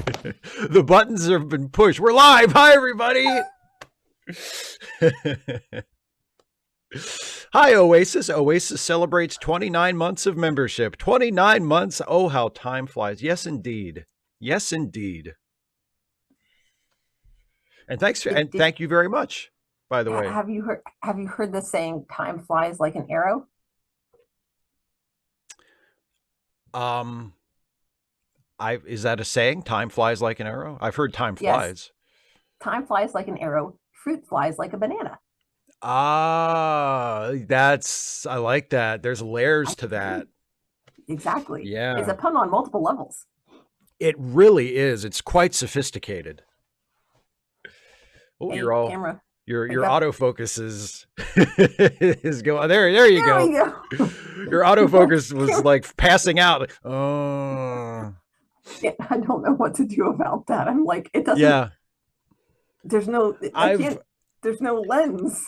The buttons have been pushed. We're live. Hi, everybody. Hi, Oasis. Oasis celebrates 29 months of membership. 29 months. Oh, how time flies. Yes, indeed. Yes, indeed. And thank you very much, by the way. Have you heard the saying time flies like an arrow? Um, is that a saying? Time flies like an arrow? I've heard time Yes, flies. time flies like an arrow, fruit flies like a banana. I like that. There's layers I to agree. that. Exactly. It's a Yeah. pun on multiple levels. It really is. It's quite sophisticated. Oh, Hey, camera, wake your up. autofocus is is going there you There go. we go. Your autofocus was like passing out. Oh. Yeah, I don't know what to do about that. I'm like, it doesn't, Yeah. there's no, I I've can't, there's no lens.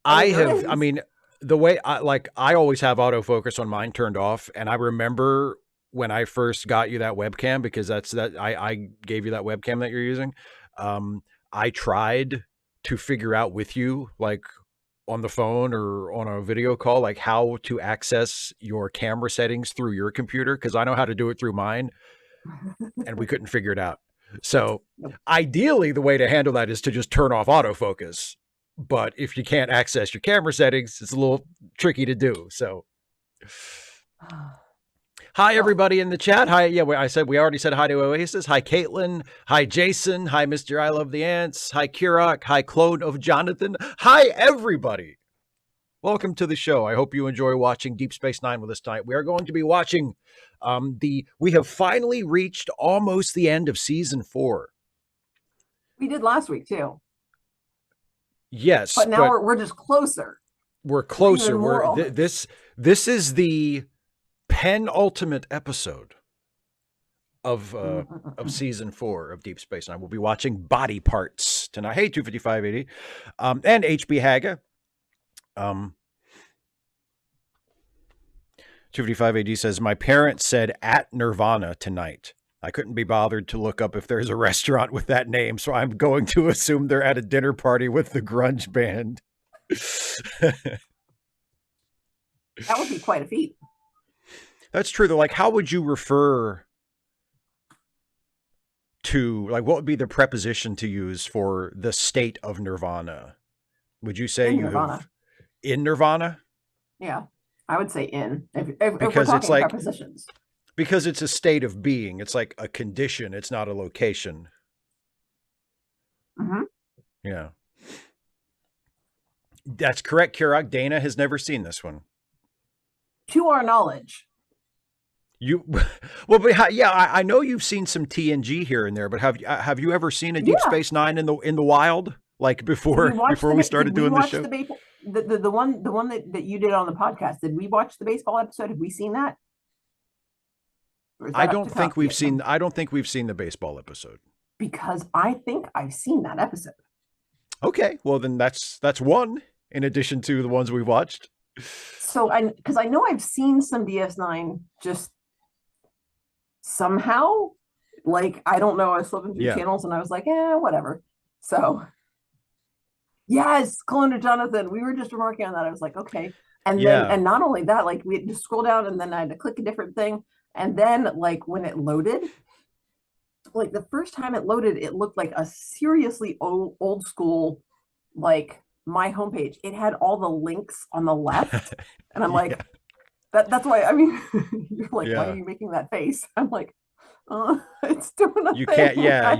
I I mean, there have I is. mean the way I always have autofocus on mine turned off, and I remember when I first got you that webcam, because I gave you that webcam that you're using. Um I tried to figure out with you, like, on the phone or on a video call, like how to access your camera settings through your computer, because I know how to do it through mine, and we couldn't figure it out. So Nope. ideally, the way to handle that is to just turn off autofocus. But if you can't access your camera settings, it's a little tricky to do. So hi, Well, everybody in the chat. Hi, yeah, we already said hi to Oasis. Hi, Caitlin. Hi, Jason. Hi, Mr. I Love the Ants. Hi, Kirak. Hi, clone of Jonathan. Hi, everybody. Welcome to the show. I hope you enjoy watching Deep Space Nine with us tonight. We are going to be watching we have finally reached almost the end of season 4. we did last week too, Yes, but now but we're just closer. we're We're even closer. more We're almost. this is the penultimate episode Mm, of season 4 of Deep Space Nine. We'll be watching Body Parts tonight. Hey, 25580, and HB Haga. 255 AD says, my parents said at Nirvana tonight. I couldn't be bothered to look up if there's a restaurant with that name, so I'm going to assume they're at a dinner party with the grunge band. That would be quite a feat. That's true, though. Like, how would you refer to, like, what would be the preposition to use for the state of Nirvana? Would you say In you Nirvana. have in Nirvana? Yeah, I would say in. If we're Because it's talking like, prepositions. because it's a state of being. It's like a condition. It's not a location. Mm-hmm. Yeah. That's correct, Kirak. Dana has never seen this one. To our knowledge. You, well, but yeah, I know you've seen some TNG here and there, but have you ever seen a Deep Yeah. Space Nine in the wild, like before we started Did we doing the watch show? the baseball the one that you did on the podcast? Did we watch the baseball episode? Have we seen that? Or is that up to yet? I don't think we've seen the baseball episode. Because I think I've seen that episode. Okay, well then that's one in addition to the ones we've watched. So because I know I've seen some DS9 just somehow, like, I don't know, I was flipping through Yeah. channels and I was like, whatever. So yes, Clone of Jonathan. We were just remarking on that. I was like, okay. And then, Yeah. and not only that, like, we had to scroll down and then I had to click a different thing. And then, like, when it loaded, like, the first time it loaded, it looked like a seriously old school, like, my homepage. It had all the links on the left. And I'm like, that's why, I mean, you're like, why are Yeah. you making that face? I'm like, it's doing a You thing. can't. Yeah.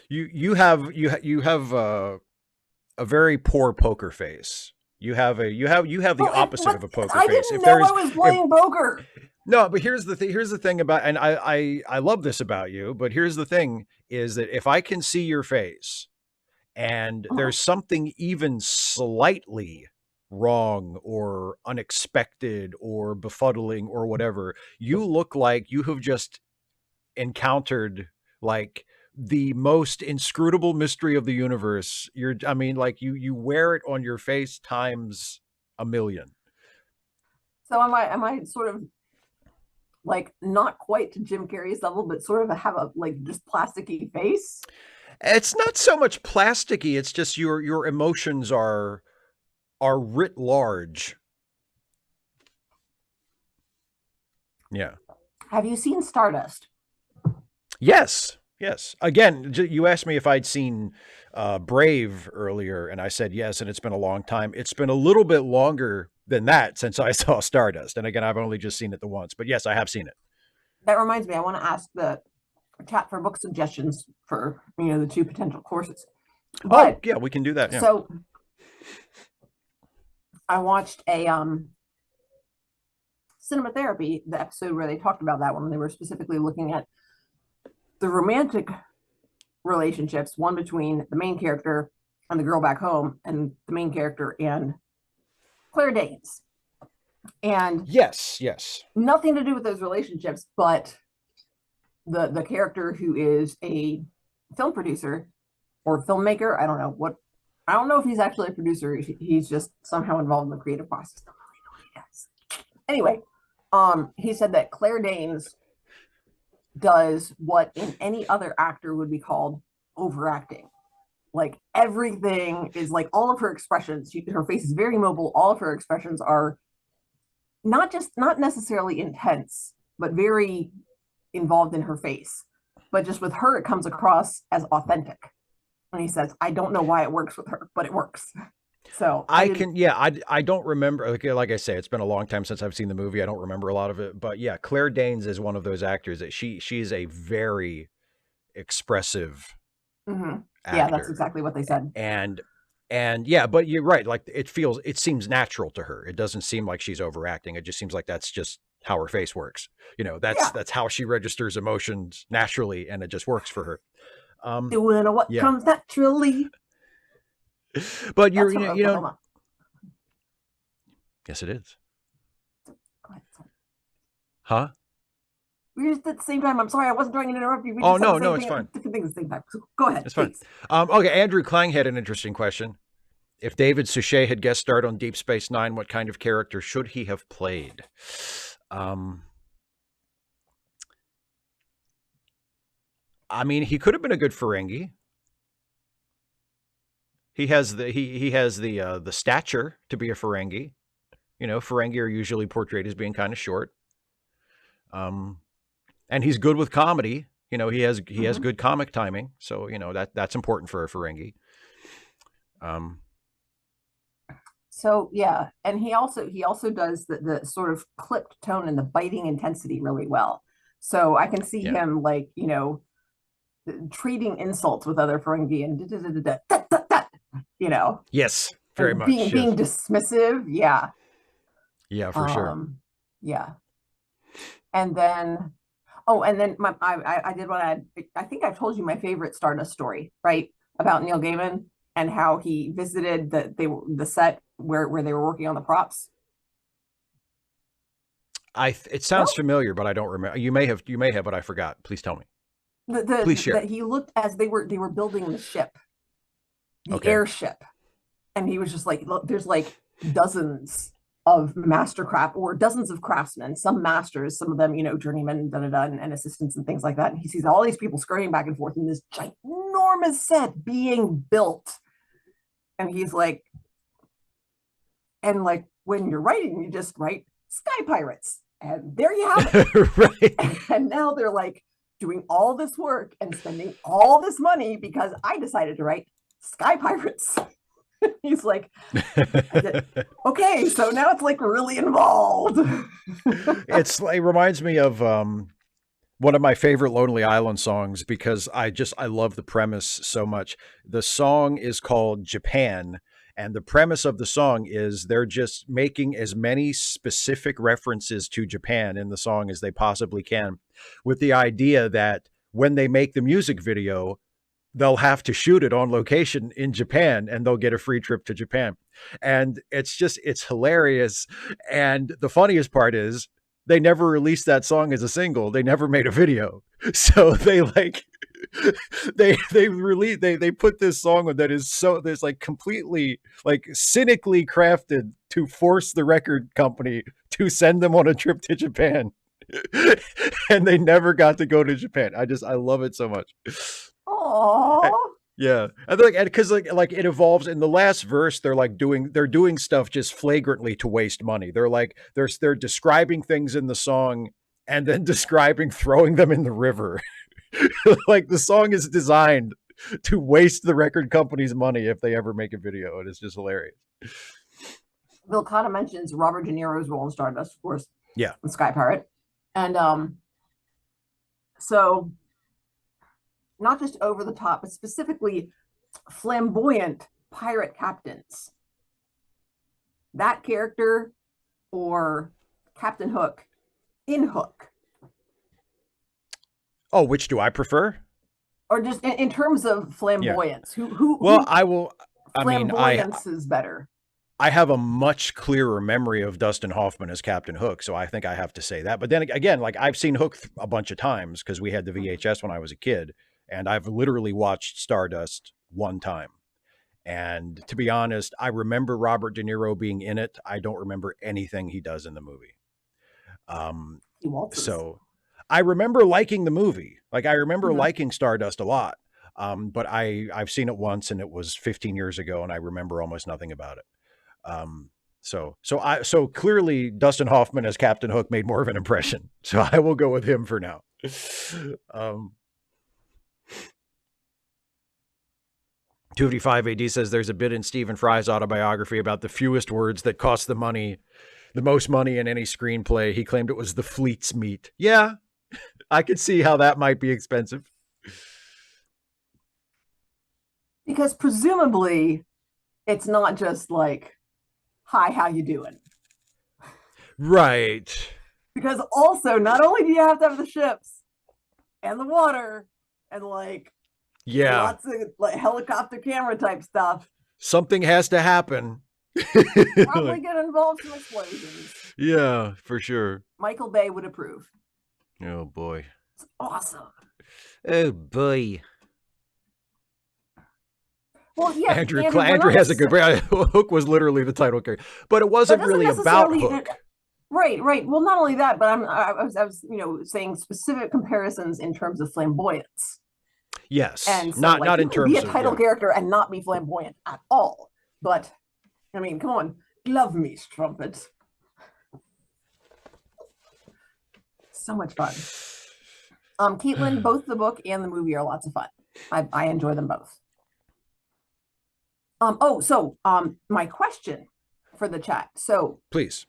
You have a very poor poker face. You have the opposite of a poker I face. didn't know I was playing poker. No, but here's the thing about, and I love this about you, but here's the thing is that if I can see your face and there's something even slightly wrong or unexpected or befuddling or whatever, you look like you have just encountered, like, the most inscrutable mystery of the universe. I mean, like, you wear it on your face times a million. So am I sort of like not quite to Jim Carrey's level, but sort of have a like just plasticky face. It's not so much plasticky, it's just your emotions are writ large. Yeah. Have you seen Stardust? Yes. Yes. Again, you asked me if I'd seen Brave earlier, and I said yes, and it's been a long time. It's been a little bit longer than that since I saw Stardust. And again, I've only just seen it the once, but yes, I have seen it. That reminds me, I want to ask the chat for book suggestions for the two potential courses. Oh, But yeah, we can do that. Yeah. so I watched a cinema therapy, the episode where they talked about that one. They were specifically looking at the romantic relationships, one between the main character and the girl back home, and the main character and Claire Danes. And yes. nothing to do with those relationships, but the character who is a film producer or filmmaker, I don't know what, I don't know if he's actually a producer. He's just somehow involved in the creative process. Don't really know what he does. Anyway, he said that Claire Danes does what in any other actor would be called overacting. Like everything is like all of her expressions, her face is very mobile. All of her expressions are not necessarily intense, but very involved in her face. But just with her, it comes across as authentic. And he says, I don't know why it works with her, but it works. So I don't remember. Like I say, it's been a long time since I've seen the movie. I don't remember a lot of it, but yeah, Claire Danes is one of those actors that she's a very expressive actor. Yeah, that's exactly what they said. And yeah, but you're right. Like it seems natural to her. It doesn't seem like she's overacting. It just seems like that's just how her face works. That's how she registers emotions naturally, and it just works for her. Doing what comes naturally. But yes, it is. Go ahead. Huh? We were just at the same time. I'm sorry, I wasn't trying to interrupt you. No, it's fine. Different things at the same time. So go ahead. It's fine. Okay, Andrew Klang had an interesting question. If David Suchet had guest starred on Deep Space Nine, what kind of character should he have played? I mean, he could have been a good Ferengi. He has the stature to be a Ferengi. Ferengi are usually portrayed as being kind of short. And he's good with comedy. He has good comic timing. So, that's important for a Ferengi. So yeah, and he also does the sort of clipped tone and the biting intensity really well. So I can see him like, treating insults with other Ferengi and Yes, very much. Being dismissive. Yeah. Yeah, for sure. Yeah. And then I did what I think I've told you my favorite Stardust story, right? About Neil Gaiman and how he visited the set where they were working on the props. It sounds familiar, but I don't remember. You may have, but I forgot. Please tell me. Please share. That he looked as they were building the ship, the airship, and he was just like, look, there's like dozens of mastercraft or dozens of craftsmen, some masters, some of them, journeymen, and assistants and things like that. And he sees all these people scurrying back and forth in this ginormous set being built. And he's like, when you're writing, you just write Sky Pirates. And there you have it. Right. And now they're like doing all this work and spending all this money because I decided to write Sky Pirates. He's like, okay, so now it's like really involved. It reminds me of one of my favorite Lonely Island songs because I love the premise so much. The song is called Japan, and the premise of the song is they're just making as many specific references to Japan in the song as they possibly can, with the idea that when they make the music video, they'll have to shoot it on location in Japan and they'll get a free trip to Japan. And it's hilarious. And the funniest part is they never released that song as a single. They never made a video. So they put this song that is there's like completely like cynically crafted to force the record company to send them on a trip to Japan. And they never got to go to Japan. I love it so much. Oh, Yeah, I think because like it evolves in the last verse. They're doing stuff just flagrantly to waste money. They're describing things in the song and then describing throwing them in the river. Like the song is designed to waste the record company's money if they ever make a video, and it's just hilarious. Vilcana mentions Robert De Niro's role in Stardust, of course, Yeah. in Sky Pirate, and so not just over the top, but specifically flamboyant pirate captains. That character or Captain Hook in Hook. Oh, which do I prefer? Or just in terms of flamboyance, yeah. who Well, I will. I mean, flamboyance is better. I have a much clearer memory of Dustin Hoffman as Captain Hook, so I think I have to say that. But then again, like I've seen Hook a bunch of times because we had the VHS when I was a kid, and I've literally watched Stardust one time. And to be honest, I remember Robert De Niro being in it. I don't remember anything he does in the movie. He waltzes. So I remember liking the movie. Like I remember liking Stardust a lot. But I've seen it once and it was 15 years ago and I remember almost nothing about it. So clearly Dustin Hoffman as Captain Hook made more of an impression. So I will go with him for now. 255 AD says there's a bit in Stephen Fry's autobiography about the fewest words that cost the most money in any screenplay. He claimed it was the fleet's meat. Yeah, I could see how that might be expensive. Because presumably it's not just like, hi, how you doing? Right. Because also, not only do you have to have the ships and the water and like lots of like helicopter camera type stuff. Something has to happen. Probably get involved in explosions. Yeah, for sure. Michael Bay would approve. Oh boy. It's awesome. Oh boy. Well, yeah, Andrew has a good. Hook was literally the title character, but it wasn't really about Hook. Right. Well, not only that, but I was saying specific comparisons in terms of flamboyance. Yes, and so, not in terms of be a title character and not be flamboyant at all. But I mean, come on, love me, Strumpet. So much fun. Caitlin, both the book and the movie are lots of fun. I enjoy them both. My question for the chat. So please.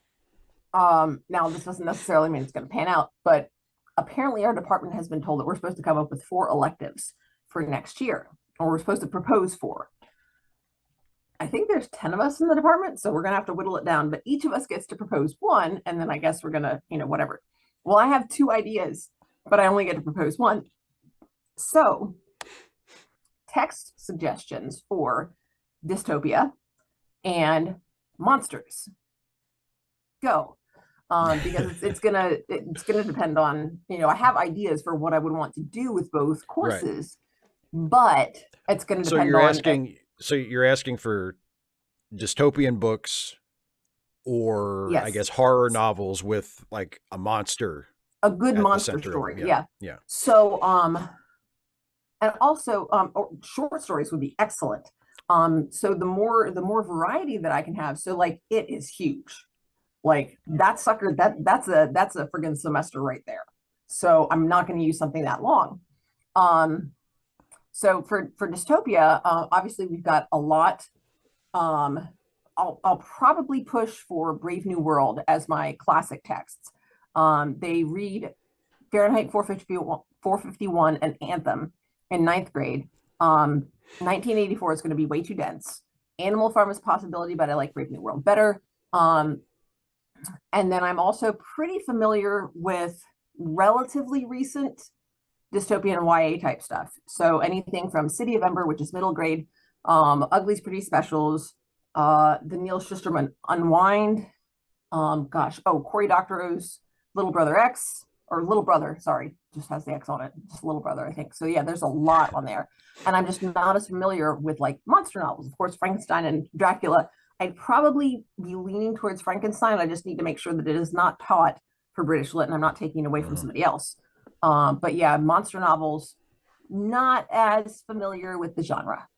Now this doesn't necessarily mean it's going to pan out, but apparently our department has been told that we're supposed to come up with 4 electives for next year, or we're supposed to propose 4. I think there's 10 of us in the department, so we're going to have to whittle it down, but each of us gets to propose 1, and then I guess we're going to, whatever. Well, I have 2 ideas, but I only get to propose 1. So, text suggestions for dystopia and monsters. Go. Because it's gonna depend on, I have ideas for what I would want to do with both courses, but it's going to depend So you're asking for dystopian books or yes. I guess horror novels with like a monster. A good monster story. Yeah. So and also short stories would be excellent. So the more variety that I can have. So like It is huge. Like that sucker, that's a friggin' semester right there. So I'm not going to use something that long. So for dystopia, obviously we've got a lot. I'll probably push for Brave New World as my classic texts. They read Fahrenheit 451 and Anthem in 9th grade. 1984 is going to be way too dense. Animal Farm is a possibility, but I like Brave New World better. And then I'm also pretty familiar with relatively recent dystopian YA type stuff. So anything from City of Ember, which is middle grade, Ugly's Pretty Specials, the Neil Shusterman Unwind, Cory Doctorow's Little Brother X, or Little Brother, sorry, just has the X on it, just Little Brother, I think. So yeah, there's a lot on there. And I'm just not as familiar with like monster novels. Of course, Frankenstein and Dracula, I'd probably be leaning towards Frankenstein. I just need to make sure that it is not taught for British lit, and I'm not taking it away from somebody else. But yeah, monster novels, not as familiar with the genre.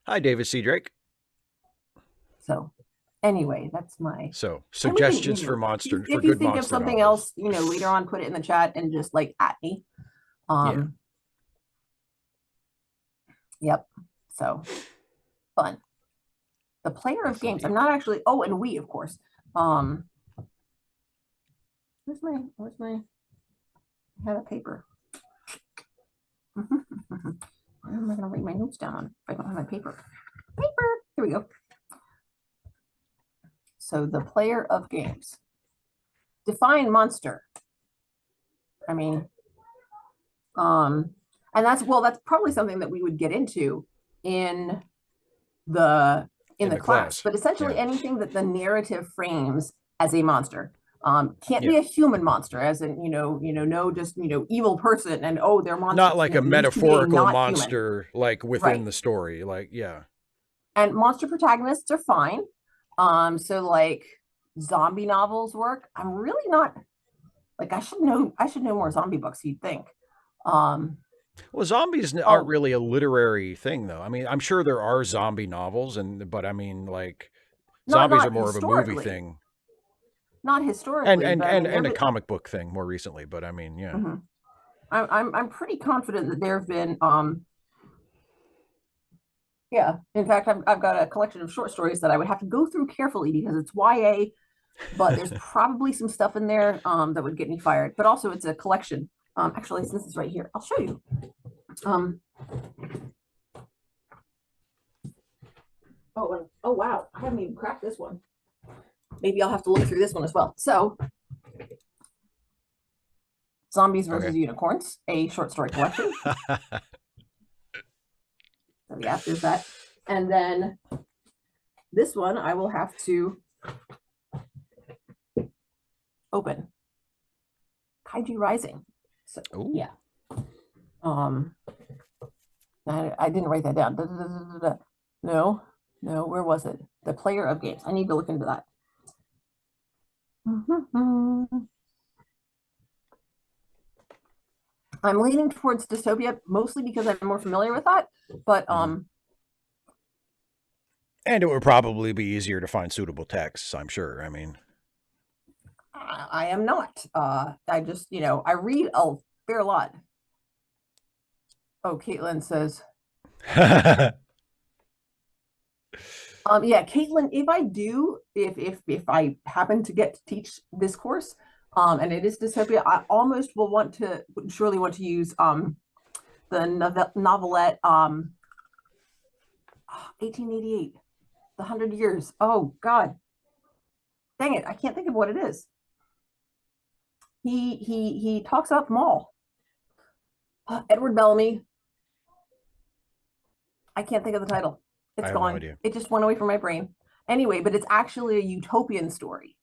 Hi, David C. Drake. So anyway, that's my. So And we can, suggestions for monster for if you good think of monster something novels. else, later on, put it in the chat and just like at me. Yep. So fun. The player of games. I'm not actually. Oh, and we, of course. Where's my? I have a paper. Where am I going to write my notes down on if I don't have my paper? Here we go. So the player of games. Define monster. I mean, and that's probably something that we would get into in the class. But essentially anything that the narrative frames as a monster. Can't be a human monster, as in, no just, evil person and they're monsters. Not like a metaphorical monster, human. Like within the story. Like, yeah. And monster protagonists are fine. So like zombie novels work. I'm really not like I should know more zombie books, you'd think. Well, zombies aren't really a literary thing, though. I mean, I'm sure there are zombie novels, but I mean, like, zombies are more of a movie thing. Not historically, and a comic book thing more recently. But I mean, yeah. I'm pretty confident that there have been. Yeah, in fact, I've got a collection of short stories that I would have to go through carefully because it's YA, but there's probably some stuff in there that would get me fired. But also, it's a collection. Actually, since it's right here, I'll show you. Oh wow, I haven't even cracked this one. Maybe I'll have to look through this one as well. So, Zombies versus Unicorns, a short story collection. So yeah, there's that. And then this one I will have to open. Kaiju Rising. So yeah. I didn't write that down. No, where was it? The player of games. I need to look into that. I'm leaning towards dystopia mostly because I'm more familiar with that, but and it would probably be easier to find suitable texts, I'm sure. I mean, I am not. I just, I read a fair lot. Oh, Caitlin says. Yeah, Caitlin, if I happen to get to teach this course, and it is dystopia, I almost would surely want to use the novelette 1888, the 100 Years. Oh God, dang it, I can't think of what it is. He talks about them all. Edward Bellamy. I can't think of the title. It's gone. No, it just went away from my brain. Anyway, but it's actually a utopian story.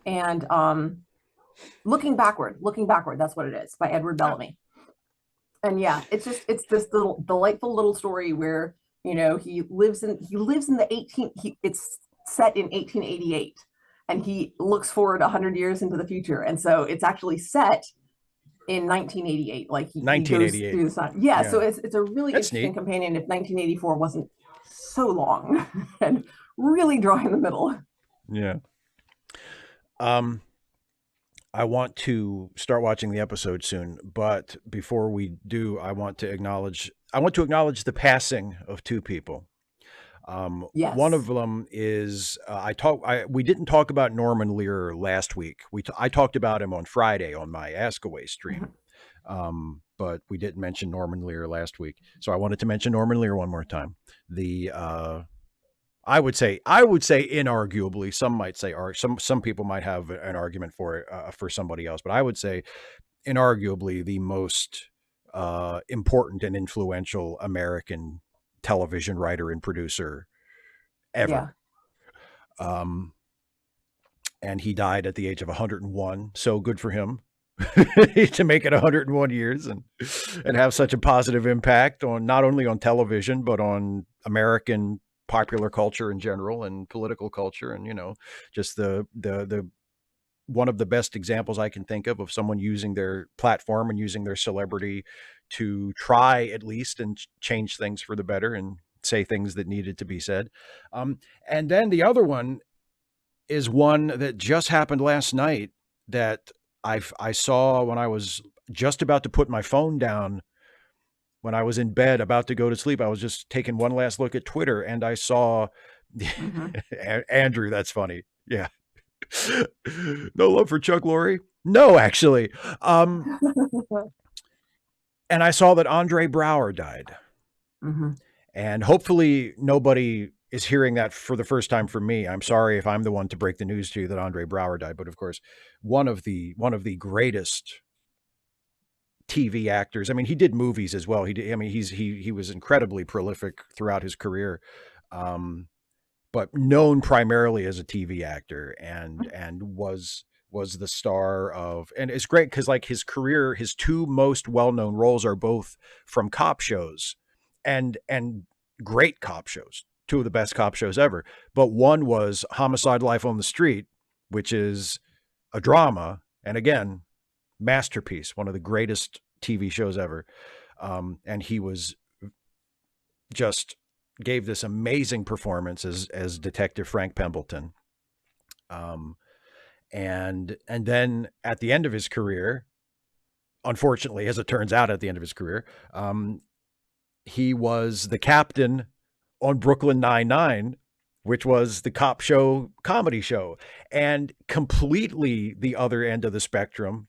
And looking backward, that's what it is, by Edward Bellamy. And yeah, it's this little delightful little story where, he lives in the it's set in 1888 and he looks forward 100 years into the future. And so it's actually set in 1988, like he goes through the sun. Yeah, so it's a really interesting companion if 1984 wasn't so long and really dry in the middle. Yeah. I want to start watching the episode soon, but before we do, I want to acknowledge the passing of two people. Yes. One of them is we didn't talk about Norman Lear last week. I talked about him on Friday on my Ask Away stream. But we didn't mention Norman Lear last week. So I wanted to mention Norman Lear one more time. I would say inarguably, some might say, or some people might have an argument for it, for somebody else, but I would say inarguably the most important and influential American television writer and producer ever. Yeah. And he died at the age of 101. So good for him to make it 101 years and have such a positive impact on not only on television, but on American popular culture in general and political culture. And, just the one of the best examples I can think of someone using their platform and using their celebrity to try at least and change things for the better and say things that needed to be said. And then the other one is one that just happened last night that I saw when I was just about to put my phone down when I was in bed about to go to sleep. I was just taking one last look at Twitter and I saw Mm-hmm. Andrew. That's funny. Yeah. No love for Chuck Lorre. No, actually. And I saw that Andre Brower died. Mm-hmm. And hopefully nobody is hearing that for the first time from me. I'm sorry if I'm the one to break the news to you that Andre Brower died, but of course, one of the greatest TV actors. I mean, he did movies as well. He did, I mean, he was incredibly prolific throughout his career. Um, but known primarily as a TV actor and was the star of, and it's great because like his career, his two most well-known roles are both from cop shows and great cop shows, two of the best cop shows ever. But one was Homicide: Life on the Street, which is a drama, and again, masterpiece, one of the greatest TV shows ever. And he was just gave this amazing performance as Detective Frank Pembleton. Um, and then at the end of his career, unfortunately, as it turns out, at the end of his career, he was the captain on Brooklyn Nine-Nine, which was the cop show comedy show, and completely the other end of the spectrum.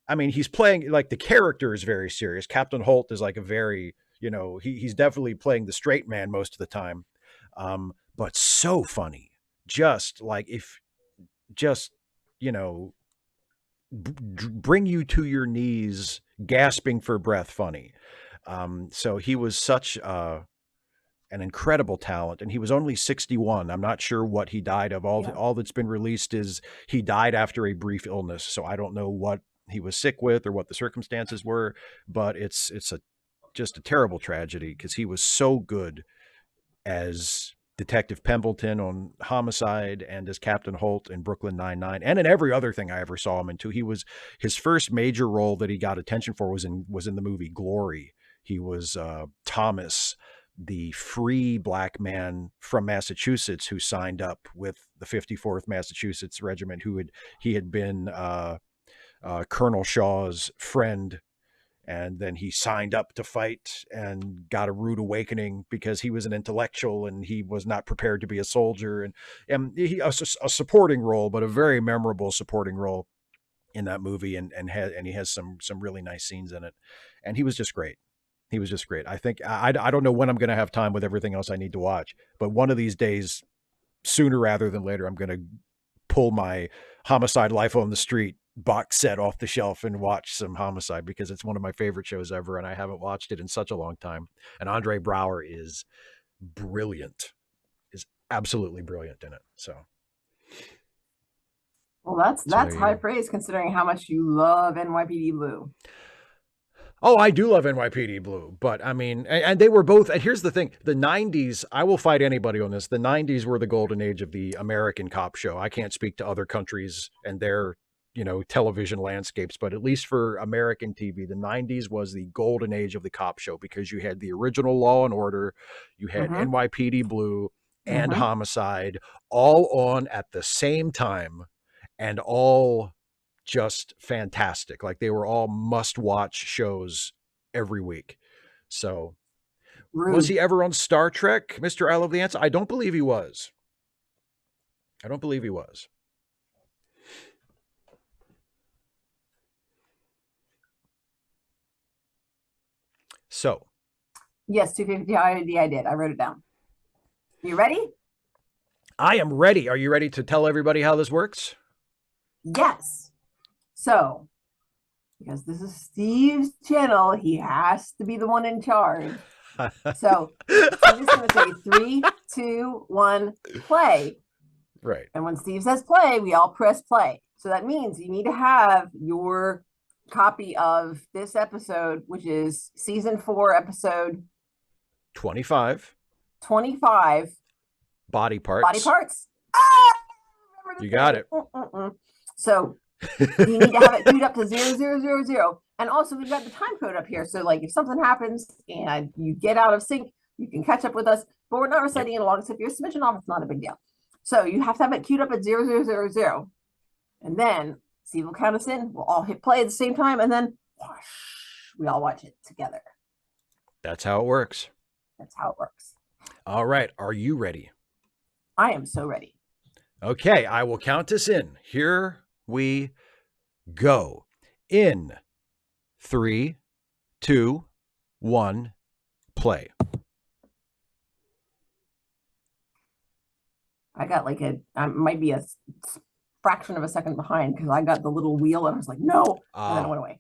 I mean, he's playing like the character is very serious. Captain Holt is like a very, he's definitely playing the straight man most of the time. But so funny. Just like if just, you know, bring you to your knees, gasping for breath funny. So he was such an incredible talent, and he was only 61. I'm not sure what he died of. Yeah. All that's been released is he died after a brief illness. So I don't know what he was sick with or what the circumstances were, but it's just a terrible tragedy because he was so good as Detective Pembleton on Homicide and as Captain Holt in Brooklyn Nine-Nine and in every other thing I ever saw him into. His first major role that he got attention for was in the movie Glory. He was Thomas, the free black man from Massachusetts who signed up with the 54th Massachusetts Regiment, he had been Colonel Shaw's friend, and then he signed up to fight and got a rude awakening because he was an intellectual and he was not prepared to be a soldier, and a supporting role, but a very memorable supporting role in that movie, and he has some really nice scenes in it, and he was just great. He was just great. I think I don't know when I'm going to have time with everything else I need to watch, but one of these days, sooner rather than later, I'm going to pull my Homicide: Life on the Street box set off the shelf and watch some Homicide because it's one of my favorite shows ever, and I haven't watched it in such a long time. And Andre Brower is brilliant, is absolutely brilliant in it. So, Well, that's there that's you high go. praise considering how much you love NYPD Blue. Oh, I do love NYPD Blue, but I mean, and they were both. And here's the thing: the '90s. I will fight anybody on this. The '90s were the golden age of the American cop show. I can't speak to other countries and their, television landscapes, but at least for American TV, the '90s was the golden age of the cop show because you had the original Law and Order, you had Mm-hmm. NYPD Blue and Mm-hmm. Homicide all on at the same time, and all just fantastic. Like they were all must watch shows every week. So, was Rude. he ever on Star Trek, Mr. I Love the Answer? I don't believe he was. I don't believe he was. So, Yes, 250 I did. I wrote it down. You ready? I am ready. Are you ready to tell everybody how this works? Yes. So, because this is Steve's channel, he has to be the one in charge. So, Steve is going to say 3, 2, 1, play. Right. And when Steve says play, we all press play. So that means you need to have your copy of this episode, which is season 4, episode 25 25, body body parts. parts. Ah! You got it. So you need to have it queued up to 0000. And also, we've got the time code up here. So, like, if something happens and you get out of sync, you can catch up with us. But we're not reciting it along. So, if you're a smidgen off, it's not a big deal. So, you have to have it queued up at 0000. And then Steve will count us in. We'll all hit play at the same time. And then whoosh, we all watch it together. That's how it works. That's how it works. All right. Are you ready? I am so ready. Okay. I will count us in. Here we go. In 3, 2, 1, play. I got like I might be a fraction of a second behind because I got the little wheel and I was like, no. And then it went away.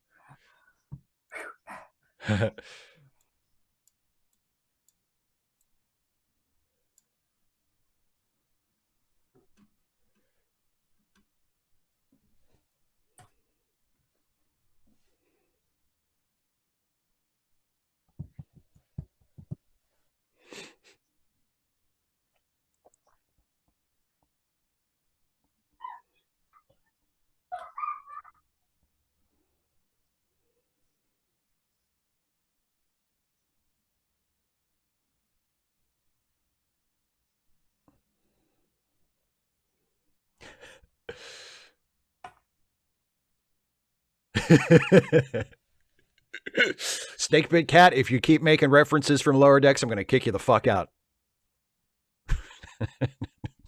Snakebit Cat, if you keep making references from Lower Decks, I'm going to kick you the fuck out.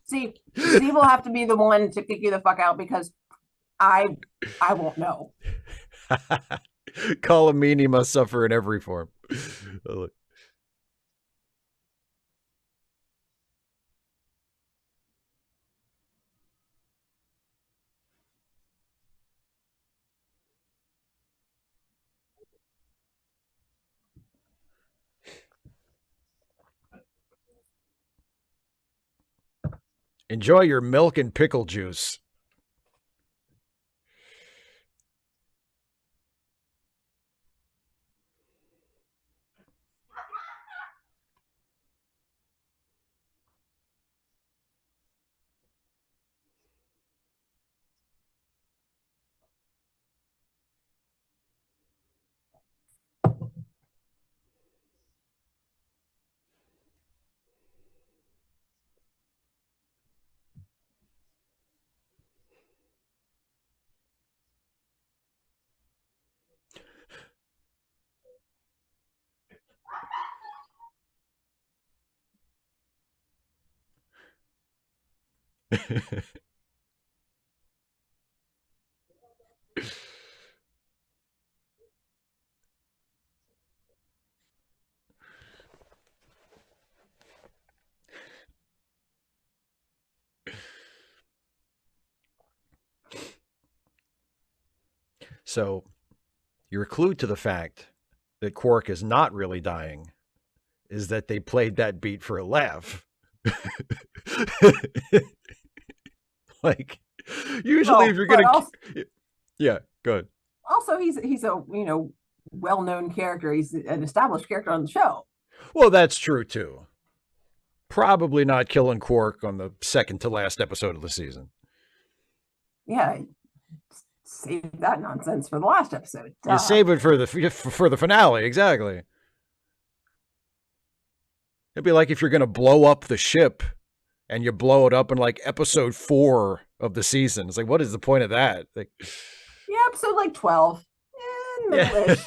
See, Steve will have to be the one to kick you the fuck out because I won't know. Call a meanie must suffer in every form. Oh, look. Enjoy your milk and pickle juice. So, your clue to the fact that Quark is not really dying is that they played that beat for a laugh. Like, usually if you're going to... Yeah, go ahead. Also, he's a, well-known character. He's an established character on the show. Well, that's true, too. Probably not killing Quark on the second to last episode of the season. Yeah, save that nonsense for the last episode. You save it for the finale, exactly. It'd be like if you're going to blow up the ship and you blow it up in like episode 4 of the season. It's like, what is the point of that? Like, yeah, episode like 12. Middle-ish.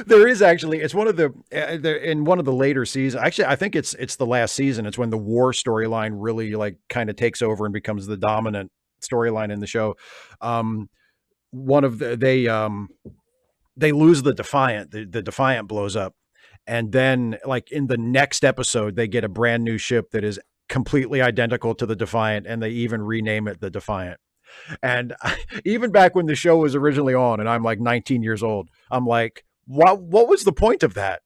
There is actually, it's one of in one of the later seasons. Actually, I think it's the last season. It's when the war storyline really like kind of takes over and becomes the dominant storyline in the show. One of they lose the Defiant. The Defiant blows up. And then like in the next episode, they get a brand new ship that is completely identical to the Defiant. And they even rename it the Defiant. And even back when the show was originally on and I'm like 19 years old, I'm like, what was the point of that?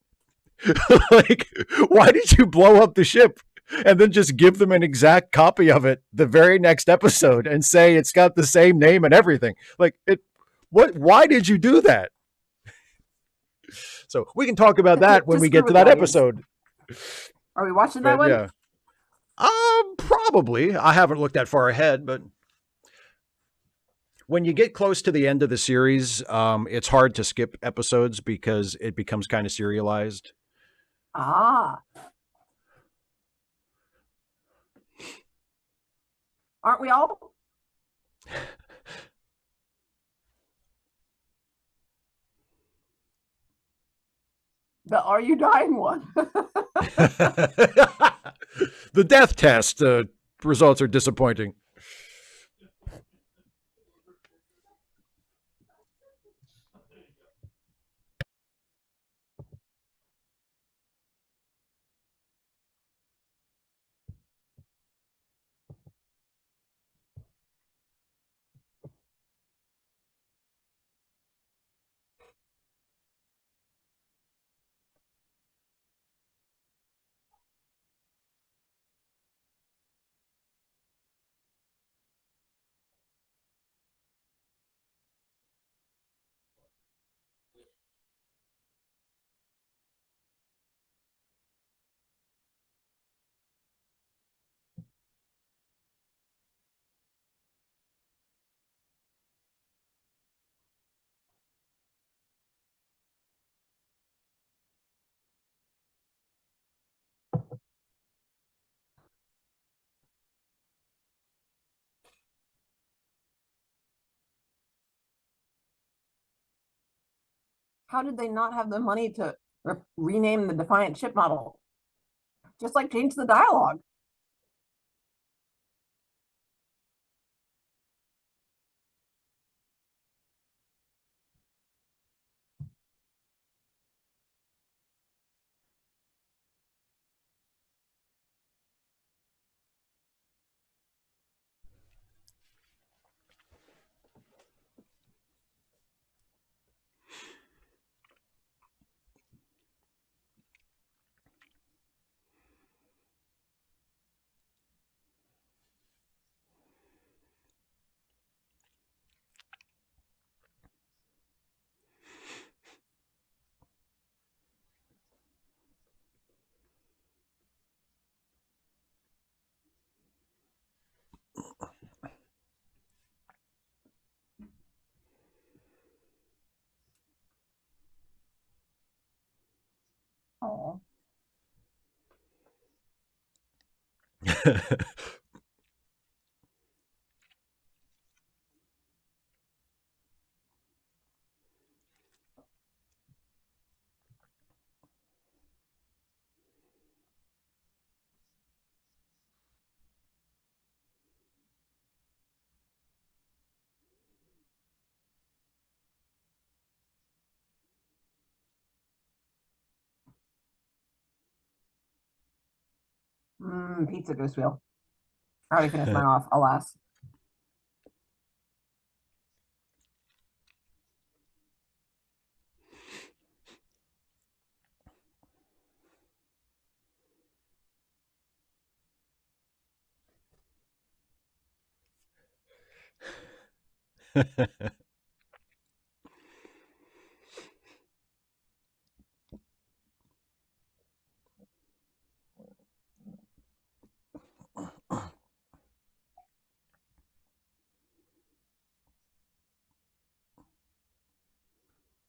Like, why did you blow up the ship and then just give them an exact copy of it the very next episode and say it's got the same name and everything? Like, why did you do that? So we can talk about that when we get to that episode. Are we watching that one? Yeah. Probably. I haven't looked that far ahead, but when you get close to the end of the series, it's hard to skip episodes because it becomes kind of serialized. Ah, aren't we all? The Are You Dying one. The death test results are disappointing. How did they not have the money to rename the Defiant ship model? Just like change the dialogue. Oh. Pizza goose wheel. I already finished mine off, alas.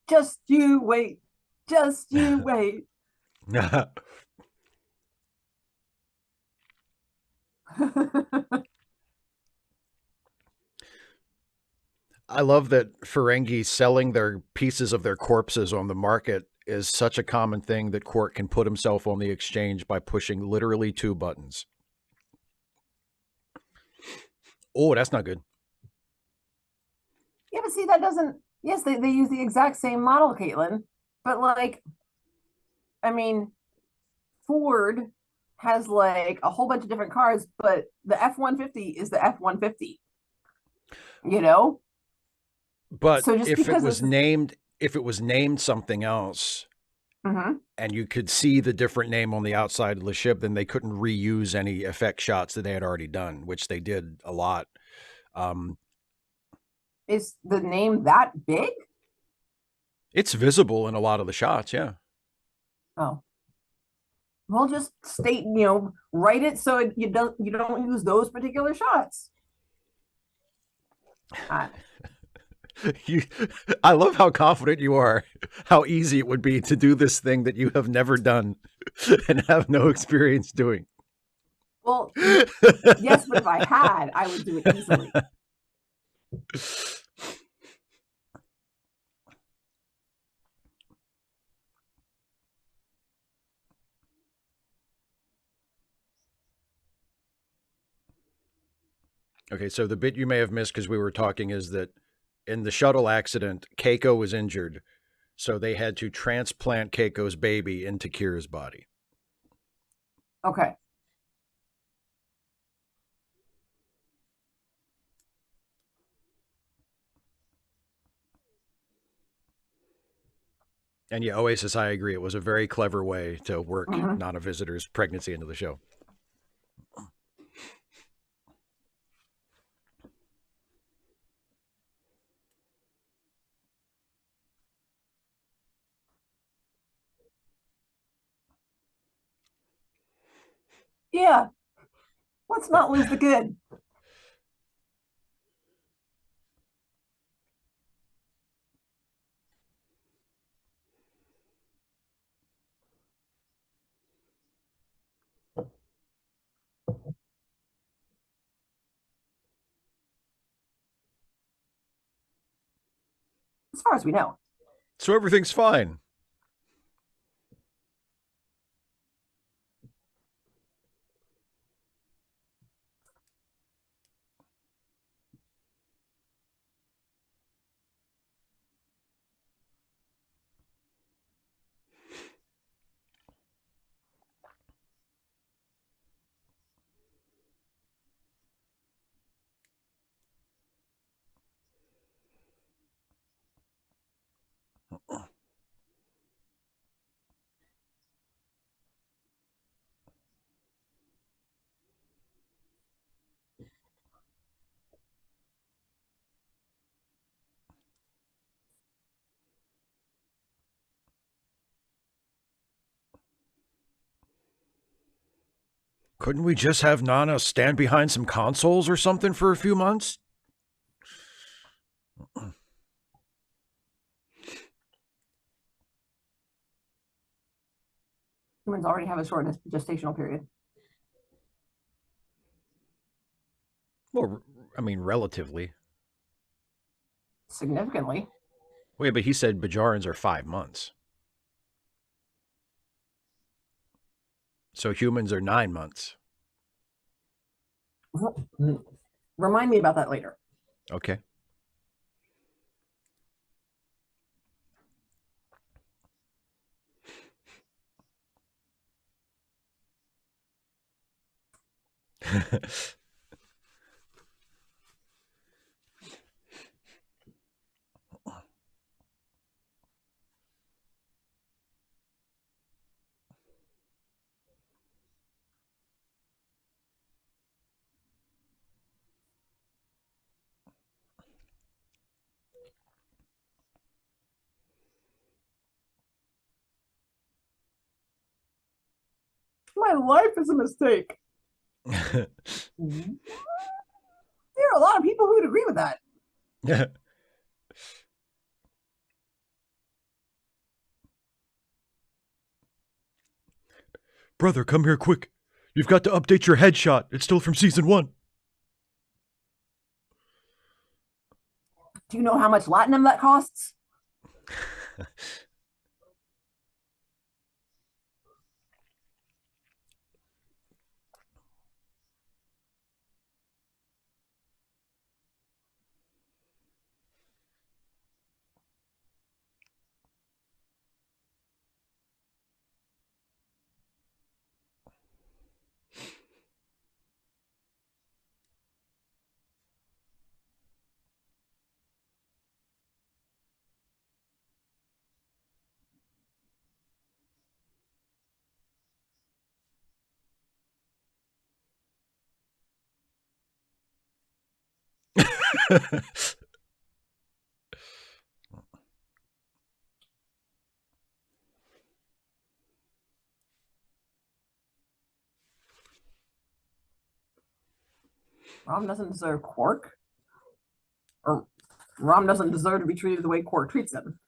Just you wait. Just you wait. I love that Ferengi selling their pieces of their corpses on the market is such a common thing that Quark can put himself on the exchange by pushing literally two buttons. Oh, that's not good. Yeah, but see, that doesn't. Yes, they use the exact same model, Caitlin. But like, I mean, Ford has like a whole bunch of different cars, but the F-150 is the F-150. You know? But So just because it's if it was named something else, Mhm. and you could see the different name on the outside of the ship, then they couldn't reuse any effect shots that they had already done, which they did a lot. Um, Is the name that big? it's visible in a lot of the shots, yeah. Oh. Well, just state, write it so you don't use those particular shots. you, I love how confident you are, how easy it would be to do this thing that you have never done and have no experience doing. Well, yes, but if I had, I would do it easily. Okay, so the bit you may have missed because we were talking is that in the shuttle accident, Keiko was injured, so they had to transplant Keiko's baby into Kira's body. Okay. And yeah, Oasis, I agree. It was a very clever way to work Mm-hmm. Nana Visitor's pregnancy into the show. Yeah. Let's not lose the good. As far as we know. So everything's fine. Couldn't we just have Nana stand behind some consoles or something for a few months? Humans already have a short gestational period. Well, I mean, relatively. Significantly. Wait, but he said Bajarans are 5 months. So humans are 9 months. Remind me about that later. Okay. My life is a mistake. There are a lot of people who would agree with that. Brother, come here quick. You've got to update your headshot. It's still from season 1. Do you know how much latinum that costs? Rom doesn't deserve quark. Or Rom doesn't deserve to be treated the way Quark treats him.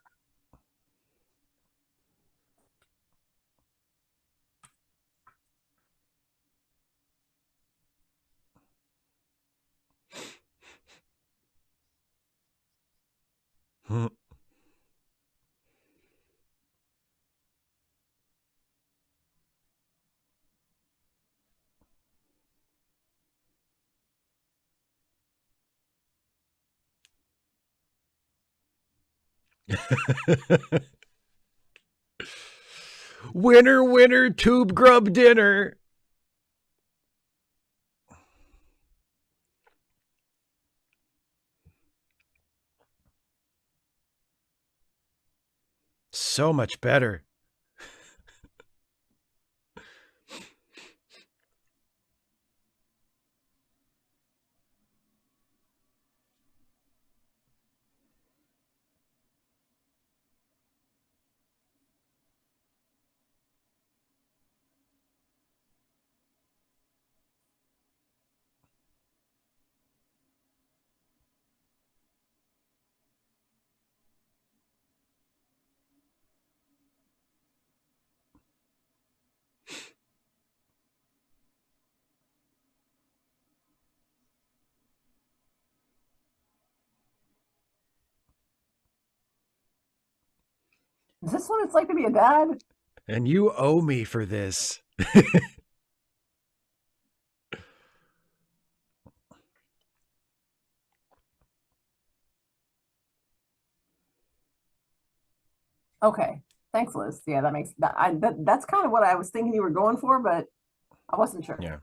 Winner, winner, tube grub dinner. So much better. Is this what it's like to be a dad? And you owe me for this. Okay. Thanks, Liz. Yeah, that makes that's kind of what I was thinking you were going for, but I wasn't sure. Yeah.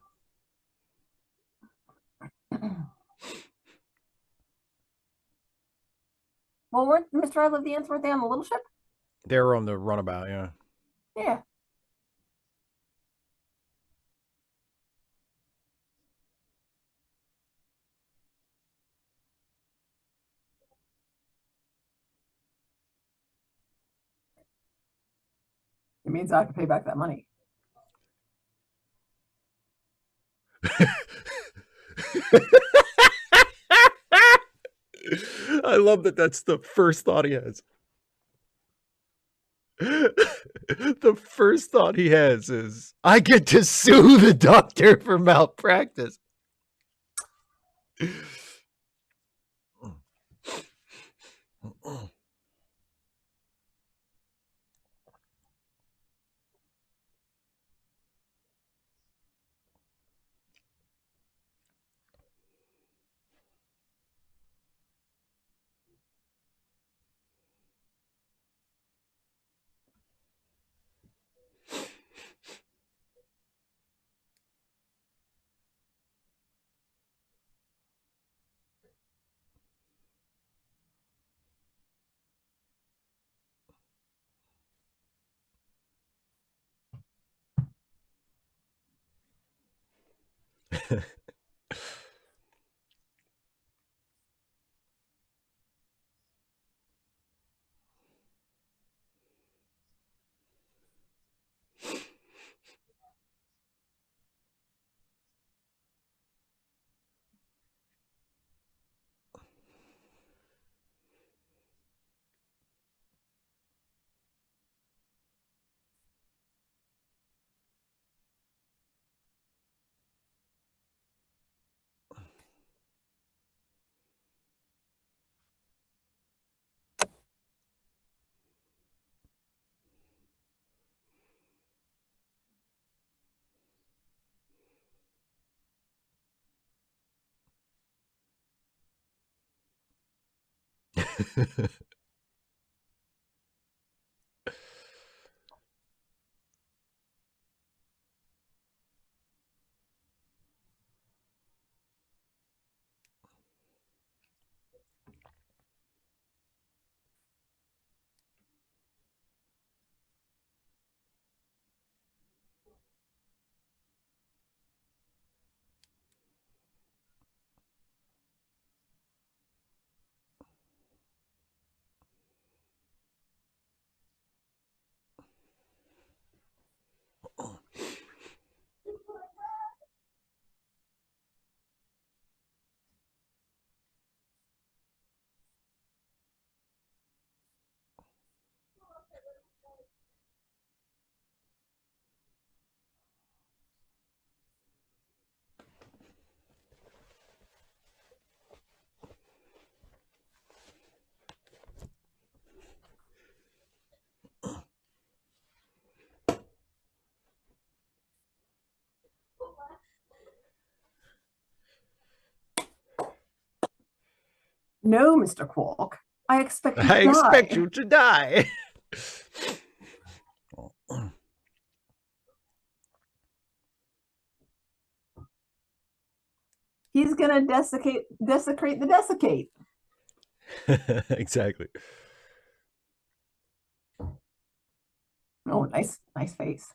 Well, weren't Mr. I Love the Ants, weren't they on the little ship? They were on the runabout, yeah. Yeah. It means I have to pay back that money. I love that that's the first thought he has. The first thought he has is, I get to sue the doctor for malpractice. No, Mr. Quark. I expect you to I expect die. you to die. He's gonna desecrate the desiccate. Exactly. Oh, nice face.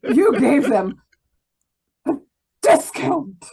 You gave them a discount.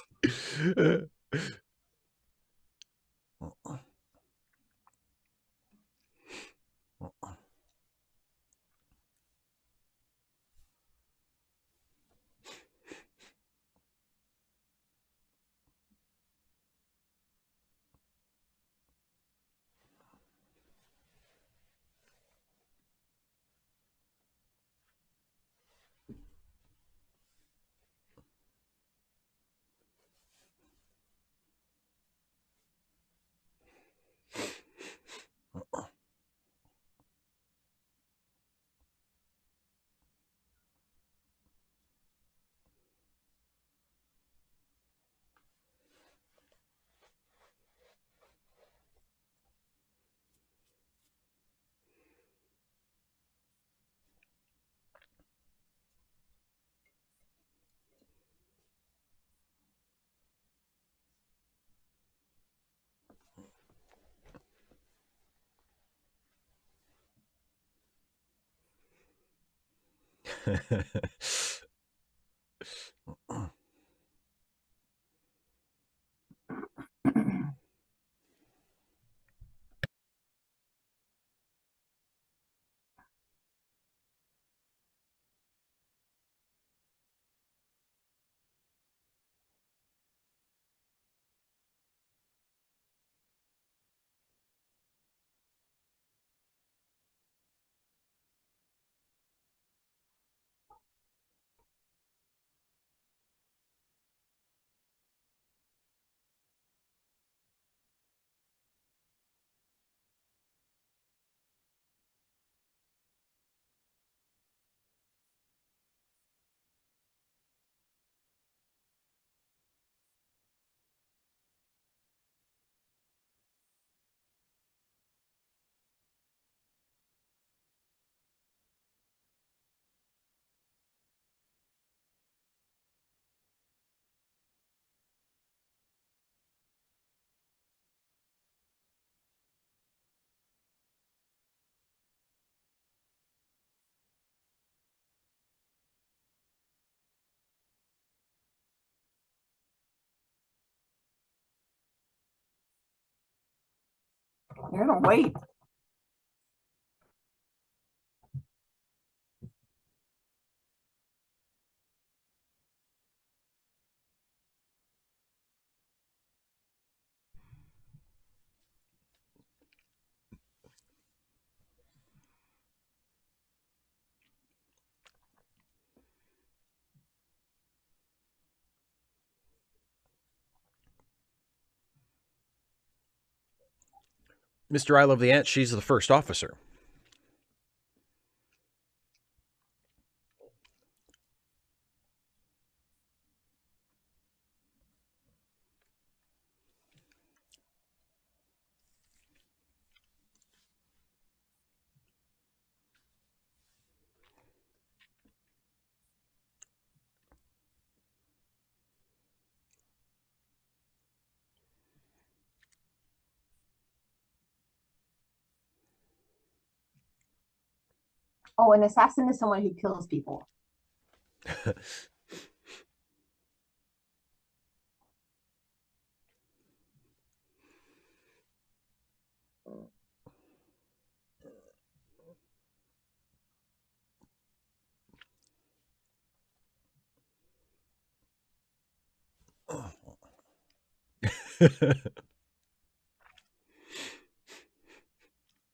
You're gonna wait. Mr. I Love the Ants, she's the first officer. Oh, an assassin is someone who kills people.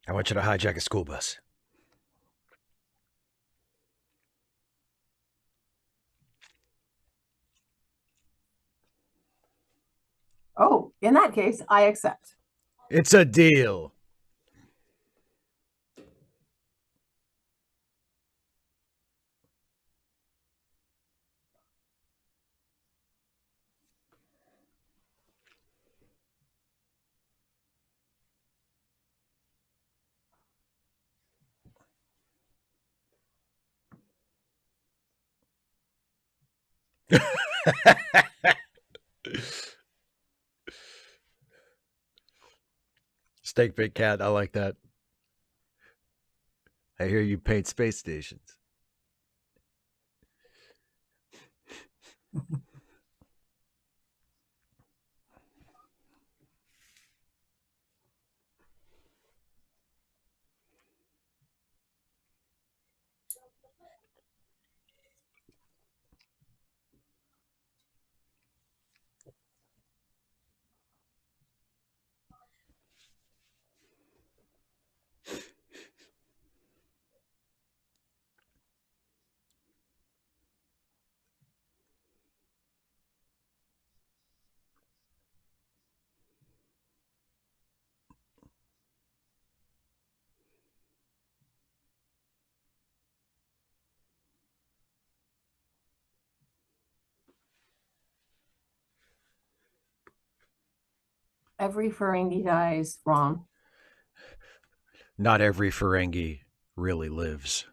I want you to hijack a school bus. Oh, in that case, I accept. It's a deal. Steak Big Cat, I like that. I hear you paint space stations. Every Ferengi dies wrong. Not every Ferengi really lives.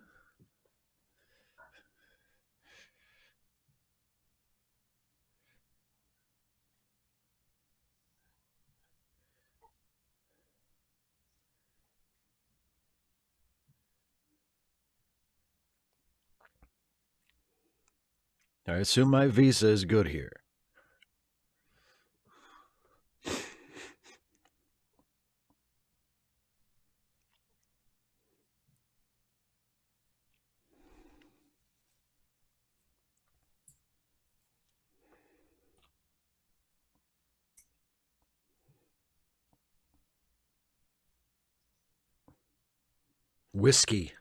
I assume my visa is good here. Whiskey.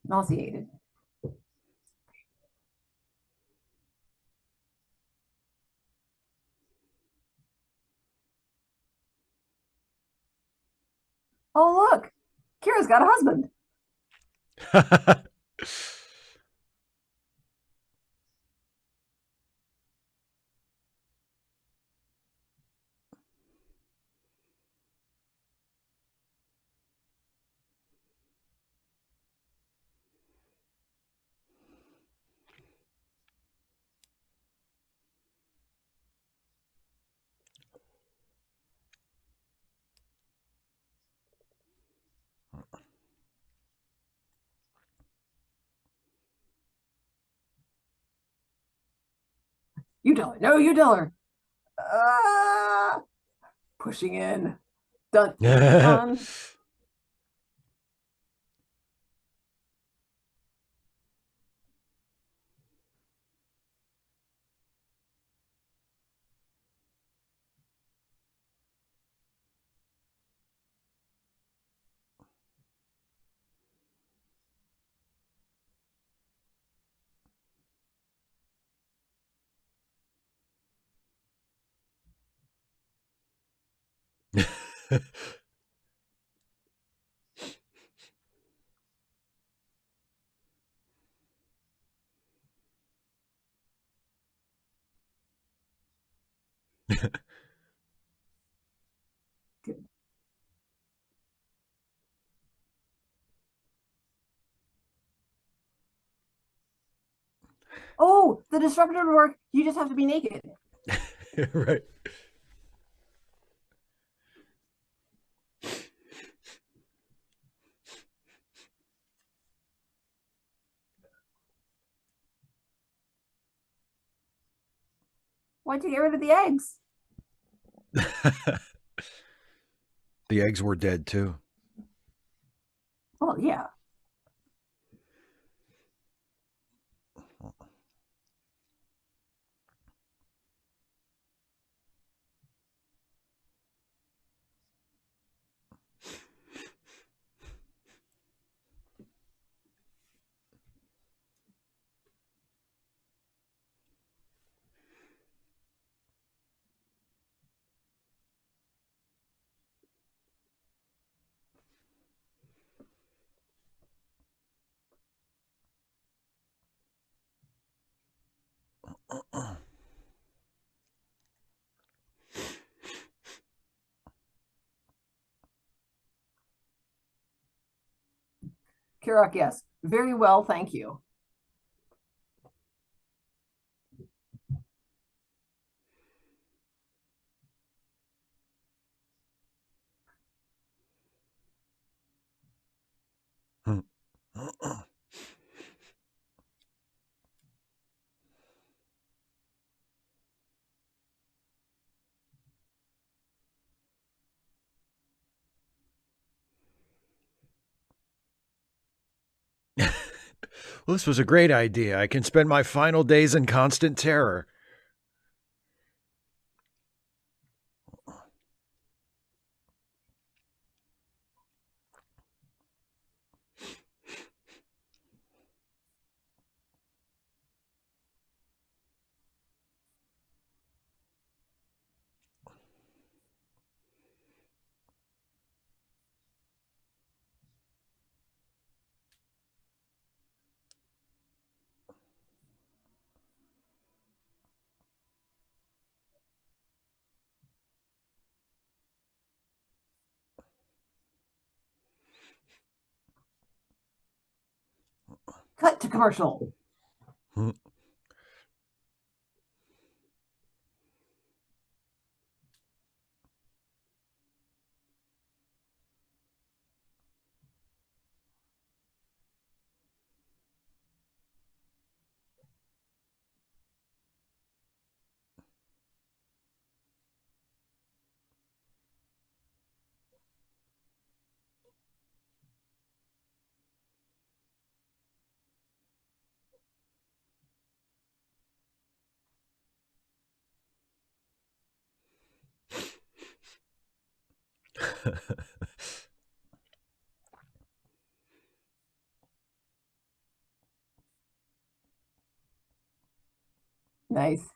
Nauseated. Oh, look. Kira's got a husband. You tell her. No, you tell her. Pushing in. Dun, dun. Oh, the disruptor would work. You just have to be naked. Right. Why'd you get rid of the eggs? The eggs were dead too. Well, yeah. Kirak, yes. Very well, thank you. Well, this was a great idea. I can spend my final days in constant terror. Cut to commercial. Nice.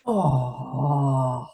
Oh.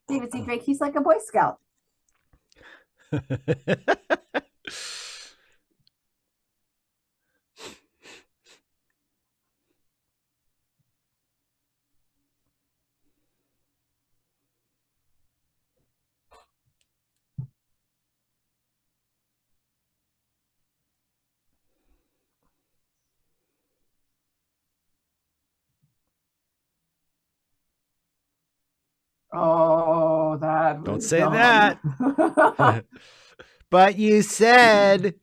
David C. Drake, he's like a Boy Scout. Oh, that Don't was say dumb. that. But you said.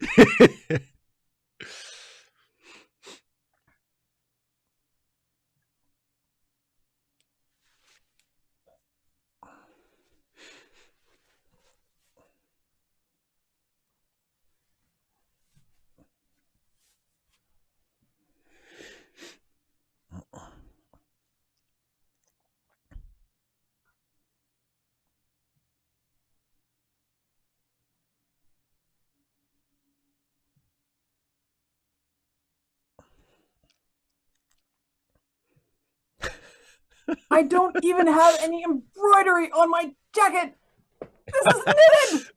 I don't even have any embroidery on my jacket. This is knitted.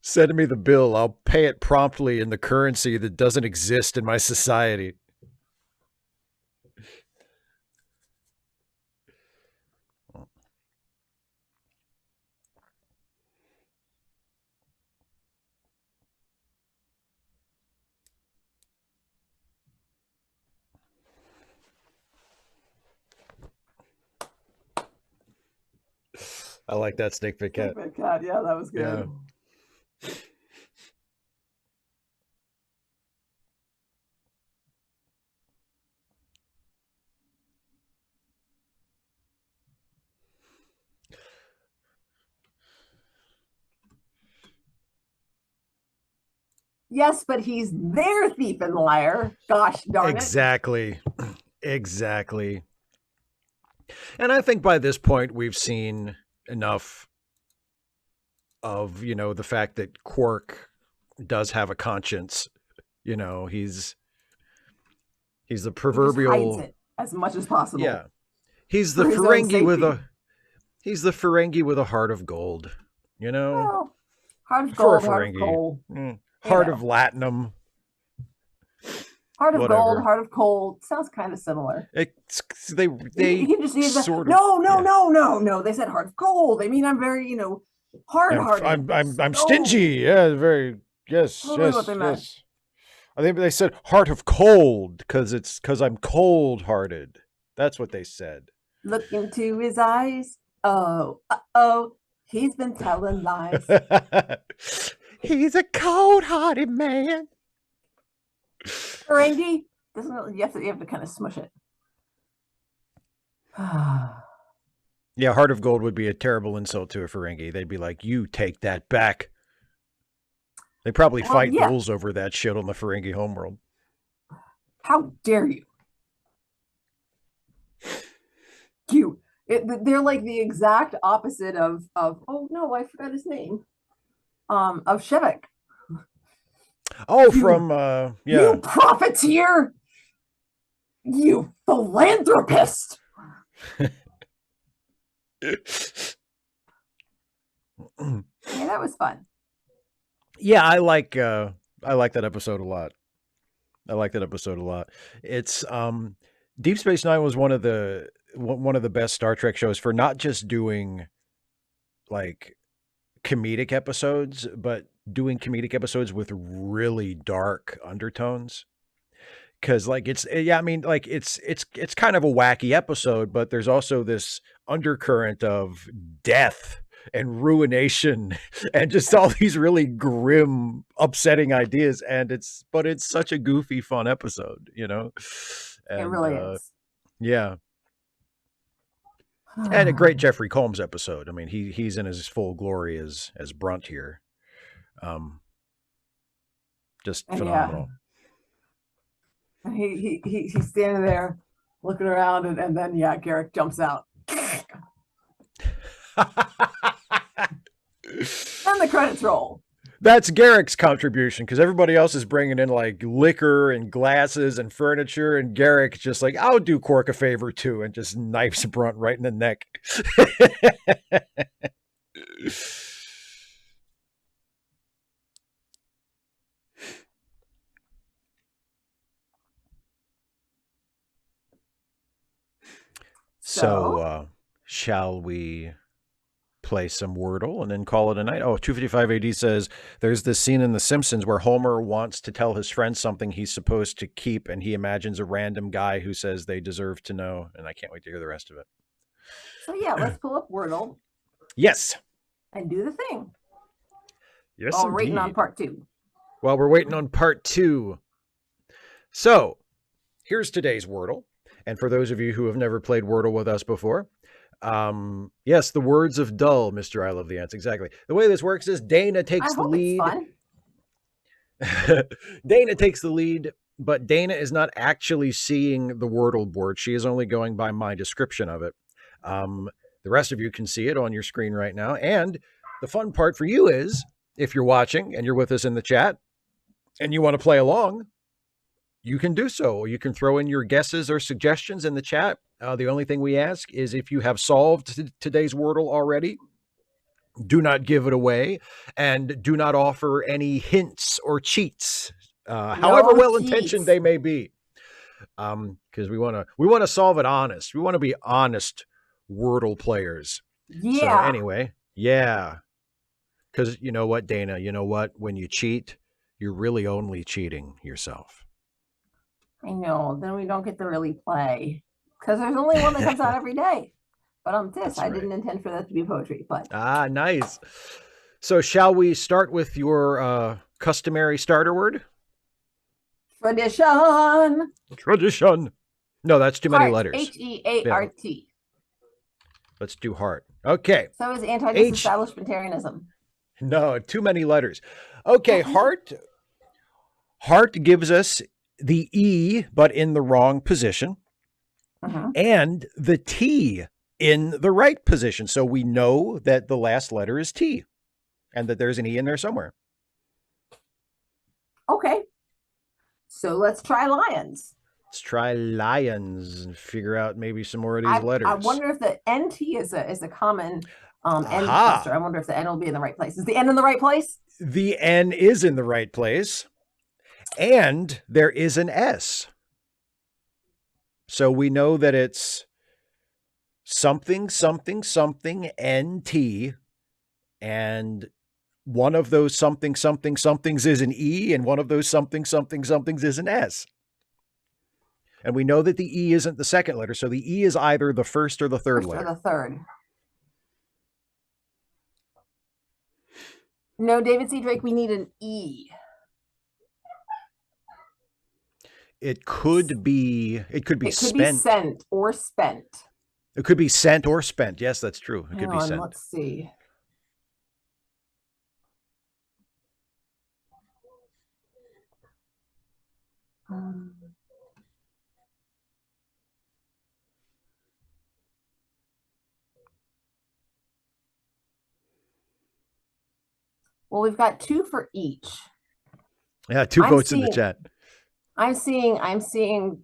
Send me the bill. I'll pay it promptly in the currency that doesn't exist in my society. I like that snake pit cat. Snake pit cat, yeah, that was good. Yeah. Yes, but he's their thief and liar. Gosh darn it. Exactly. Exactly. And I think by this point we've seen enough of, the fact that Quark does have a conscience. He's the proverbial. He just hides it as much as possible. Yeah. He's the Ferengi with a heart of gold. Well, heart of gold, heart of coal. Heart of Latinum. Heart of gold, heart of coal. Sounds kind of similar. They you can just sort of, no. They said heart of gold. They mean I'm very, hard-hearted. I'm stingy. Yeah, very. Yes, totally what they meant. I think they said heart of cold because I'm cold-hearted. That's what they said. Look into his eyes. Oh, he's been telling lies. He's a cold-hearted man. Ferengi, you have to kind of smush it. Yeah, heart of gold would be a terrible insult to a Ferengi. They'd be like, "You take that back." They probably fight bulls over that shit on the Ferengi homeworld. How dare you? They're like the exact opposite of oh no, I forgot his name. Of Shevek. Oh, You profiteer! You philanthropist! Yeah, that was fun. Yeah, I like that episode a lot. I like that episode a lot. It's Deep Space Nine was one of the best Star Trek shows for not just doing like comedic episodes, but doing comedic episodes with really dark undertones. Cause like it's yeah, I mean, like it's kind of a wacky episode, but there's also this undercurrent of death and ruination and just all these really grim, upsetting ideas. And it's such a goofy, fun episode, you know? It And really is. yeah. And a great Jeffrey Combs episode. I mean, he's in his full glory as Brunt here. Um, just And yeah, phenomenal. he's standing there looking around, and then yeah, Garrick jumps out. Then the credits roll. That's Garrick's contribution because everybody else is bringing in like liquor and glasses and furniture, and Garrick just like, I'll do Quark a favor too, and just knifes Brunt right in the neck. So, shall we play some Wordle and then call it a night? Oh, 255 AD says there's this scene in The Simpsons where Homer wants to tell his friends something he's supposed to keep, and he imagines a random guy who says they deserve to know. And I can't wait to hear the rest of it. So yeah, let's pull up Wordle. Yes. And do the thing. Yes, while we're waiting on part 2. While we're waiting on part 2. So, here's today's Wordle. And for those of you who have never played Wordle with us before, yes, the words of dull, Mr. I Love the Ants. Exactly. The way this works is Dana takes the lead. Dana takes the lead, but Dana is not actually seeing the Wordle board. She is only going by my description of it. The rest of you can see it on your screen right now. And the fun part for you is, if you're watching and you're with us in the chat and you want to play along, you can do so. You can throw in your guesses or suggestions in the chat. The only thing we ask is if you have solved today's Wordle already, do not give it away and do not offer any hints or cheats, however well-intentioned they may be. Because we want to solve it honest. We want to be honest Wordle players. Yeah. So anyway, yeah. Because you know what, Dana? You know what? When you cheat, you're really only cheating yourself. I know. Then we don't get to really play. Because there's only one that comes out every day. But I didn't intend for that to be poetry. But nice. So shall we start with your customary starter word? Tradition. Tradition. No, that's too many letters. Heart. Yeah. Let's do heart. Okay. So is anti-disestablishmentarianism. No, too many letters. Okay, heart. Heart gives us the E, but in the wrong position. And the T in the right position. So we know that the last letter is T and that there's an E in there somewhere. Okay. So let's try lions. Let's try lions and figure out maybe some more of these letters. I wonder if the NT is a common N cluster. I wonder if the N will be in the right place. Is the N in the right place? The N is in the right place. And there is an S. So we know that it's something, something, something, NT. And one of those something, something, somethings is an E, and one of those something, something, somethings is an S. And we know that the E isn't the second letter, so the E is either the first or the third letter. Or the third. No, David C. Drake, we need an E. It could be spent. It could be sent or spent. It could be sent or spent. Yes, that's true. It could be sent. Let's see. Well, we've got 2 for each. Yeah, 2 votes in the chat. I'm seeing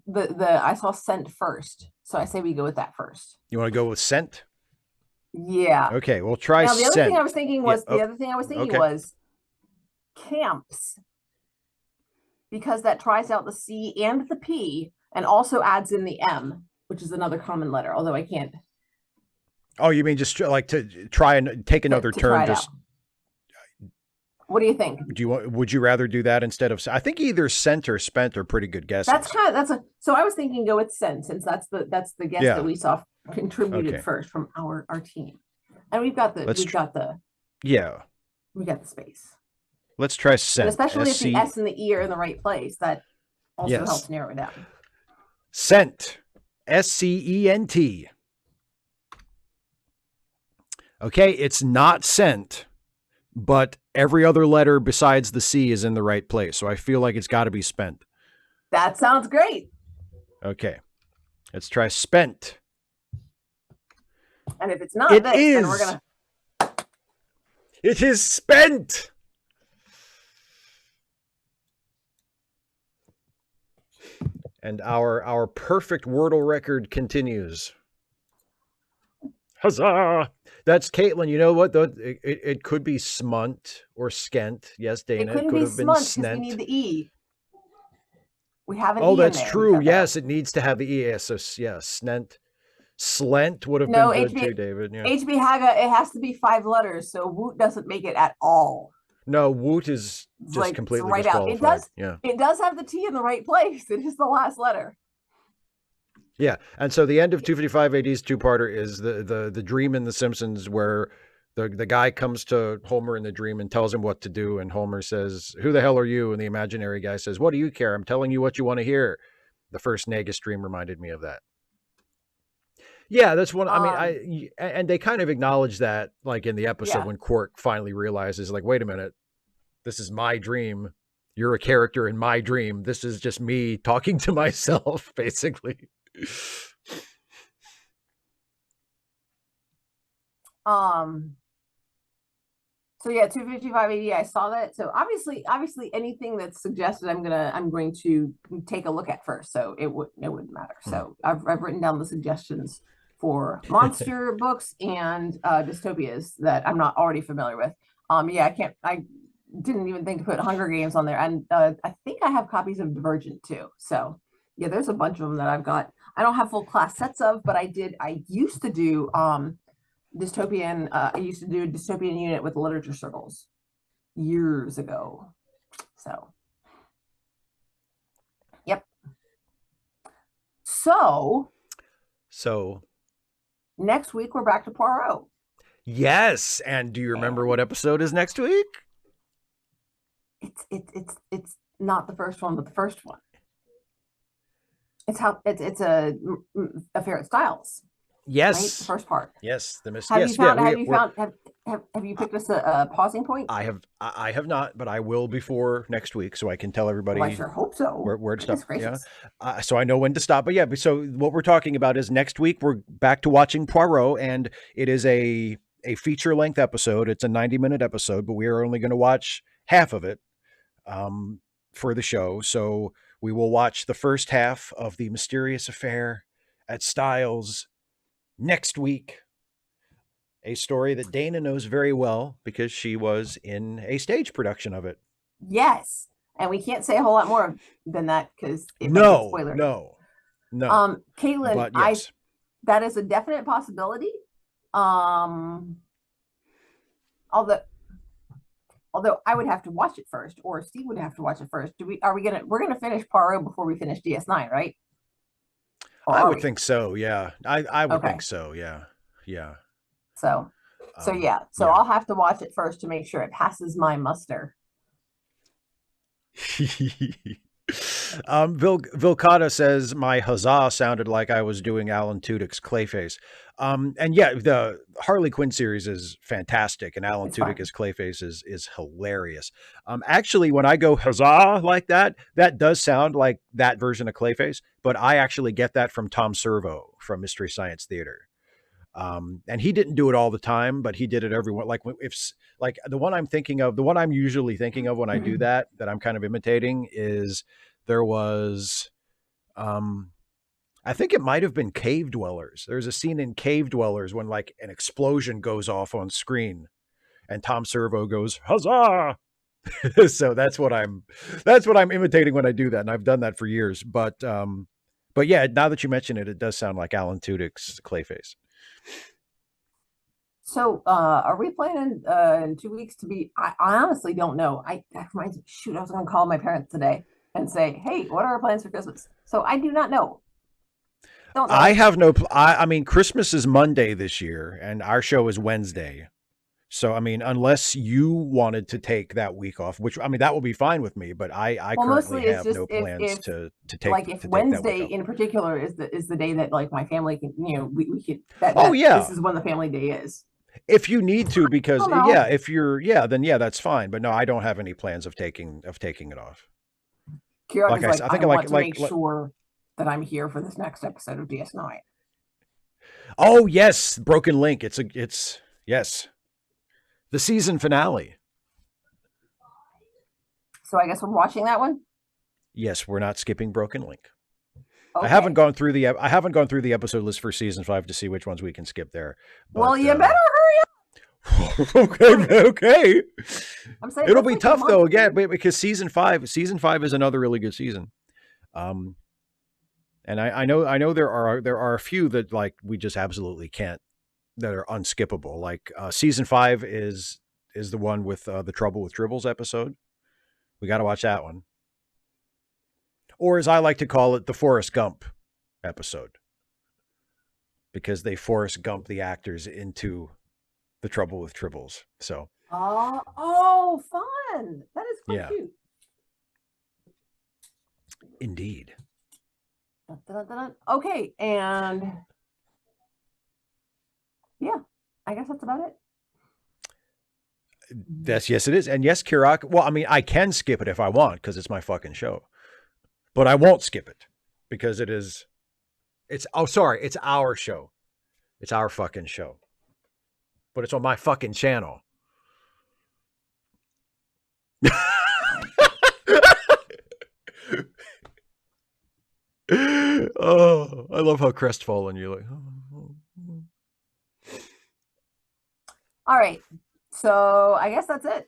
the I saw sent first. So I say we go with that first. You want to go with sent? Yeah. Okay, we'll try Now the other thing I scent. was thinking Yeah. was Oh, okay. camps, because that tries out the C and the P and also adds in the M, which is another common letter, although I can't Oh, you mean just like to try and take another to try turn? it out. Just What do you think? do you want? Would you rather do that instead of? I think either scent or spent are pretty good That's guesses. kind of that's a so I was thinking go with Sen, since that's the guess that Yeah. we saw contributed Okay. first from our team. And Let's. Yeah. we got the space. Let's try And scent. especially if the SC. S and the E are in the right place, that also Yes. helps narrow it down. Scent. SCENT. Okay, it's not scent, but every other letter besides the C is in the right place. So I feel like it's got to be spent. That sounds great. Okay. Let's try spent. And if it's not It this, then we're is. gonna It is spent. And our perfect Wordle record continues. Huzzah! That's Caitlin. You know what? It could be smunt or skent. Yes, it Dana. It couldn't could be have been smunt because we snent. need the E. We have an Oh, E in that's there. We've true. got that. Yes, it needs to have the E. So, yeah, snent. Slent would have been No, good too, David. Yeah. HB Haga, it has to be 5 letters, so Woot doesn't make it at all. No, Woot is It's just like it's completely right out. disqualified. Yeah. It does have the T in the right place. It is the last letter. Yeah. And so the end of 255 AD's two-parter is the dream in The Simpsons where the guy comes to Homer in the dream and tells him what to do. And Homer says, "Who the hell are you?" And the imaginary guy says, "What do you care? I'm telling you what you want to hear." The first Nagus dream reminded me of that. Yeah, that's one. I mean, and they kind of acknowledge that, like in the episode Yeah. when Quark finally realizes, like, wait a minute, this is my dream. You're a character in my dream. This is just me talking to myself, basically. So yeah, 255 AD, I saw that. So obviously anything that's suggested, I'm going to take a look at first. So it wouldn't matter. So I've written down the suggestions for monster books and dystopias that I'm not already familiar with. Yeah, I didn't even think to put Hunger Games on there. And I think I have copies of Divergent too. So yeah, there's a bunch of them that I've got. I don't have full class sets of, but I used to do dystopian. I used to do a dystopian unit with literature circles years ago. So, yep. So next week we're back to Poirot. Yes, and do you remember what episode is next week? It's not the first one, but the first one. It's a Affair at Styles. Yes, right? The first part. Yes, the Have yes, you found? yeah, Have you picked us a pausing point? I have not, but I will before next week, so I can tell everybody. Well, I sure hope so. Where to stop? Yeah, so I know when to stop. But yeah, so what we're talking about is next week we're back to watching Poirot, and it is a feature length episode. It's a 90-minute episode, but we are only going to watch half of it for the show. So we will watch the first half of the mysterious affair at Styles next week. A story that Dana knows very well because she was in a stage production of it. Yes. And we can't say a whole lot more than that because it might be spoiler. No. Caitlin, but yes. That is a definite possibility. Although I would have to watch it first, or Steve would have to watch it first. We're gonna finish Poirot before we finish DS9, right? I would think so, yeah. I would think so, yeah. Yeah. So yeah. So I'll have to watch it first to make sure it passes my muster. Vilcata says my huzzah sounded like I was doing Alan Tudyk's Clayface. And yeah, the Harley Quinn series is fantastic, and Alan Tudyk as Clayface is hilarious. Actually, when I go huzzah like that does sound like that version of Clayface, but I actually get that from Tom Servo from Mystery Science Theater. And he didn't do it all the time, but he did it every one. Like if like the one I'm usually thinking of when I do that I'm kind of imitating is there was I think it might have been Cave Dwellers. There's a scene in Cave Dwellers when like an explosion goes off on screen and Tom Servo goes, "Huzzah!" So that's what I'm imitating when I do that. And I've done that for years. But yeah, now that you mention it, it does sound like Alan Tudyk's Clayface. So, are we planning in 2 weeks to be? I honestly don't know. That reminds me. Shoot, I was going to call my parents today and say, "Hey, what are our plans for Christmas?" So I do not know. Don't know. I have no. I mean, Christmas is Monday this year, and our show is Wednesday. So I mean, unless you wanted to take that week off, which I mean that will be fine with me, but I Well, currently mostly it's have just no plans to take like if to take that Wednesday week off. in particular is the day that like my family can, we could Oh this yeah, is when the family day is. if you need to, Oh because no. yeah, if you're then yeah, that's fine. But no, I don't have any plans of taking it off. Kieran Like is like, I I think want to make sure that I'm here for this next episode of DS9. oh yes, Broken Link. It's yes, the season finale. So I guess we're watching that one. Yes, we're not skipping Broken Link. Okay. I haven't gone through the episode list for season 5 to see which ones we can skip there. But, well, you better hurry up. okay. I'm saying it'll be tough though again because season 5 is another really good season. And I know there are a few that like we just absolutely can't, that are unskippable. Like season 5 is the one with the Trouble with Tribbles episode. We got to watch that one. Or as I like to call it, the Forrest Gump episode. Because they Forrest Gump the actors into the Trouble with Tribbles. So. Oh, fun. That is quite cute. Indeed. Dun, dun, dun, dun. Okay, and yeah, I guess that's about it. Yes, it is. And yes, Kirak, well, I mean, I can skip it if I want because it's my fucking show. But I won't skip it because it's our show. It's our fucking show. But it's on my fucking channel. Oh, I love how crestfallen you're like. Oh. All right. So I guess that's it.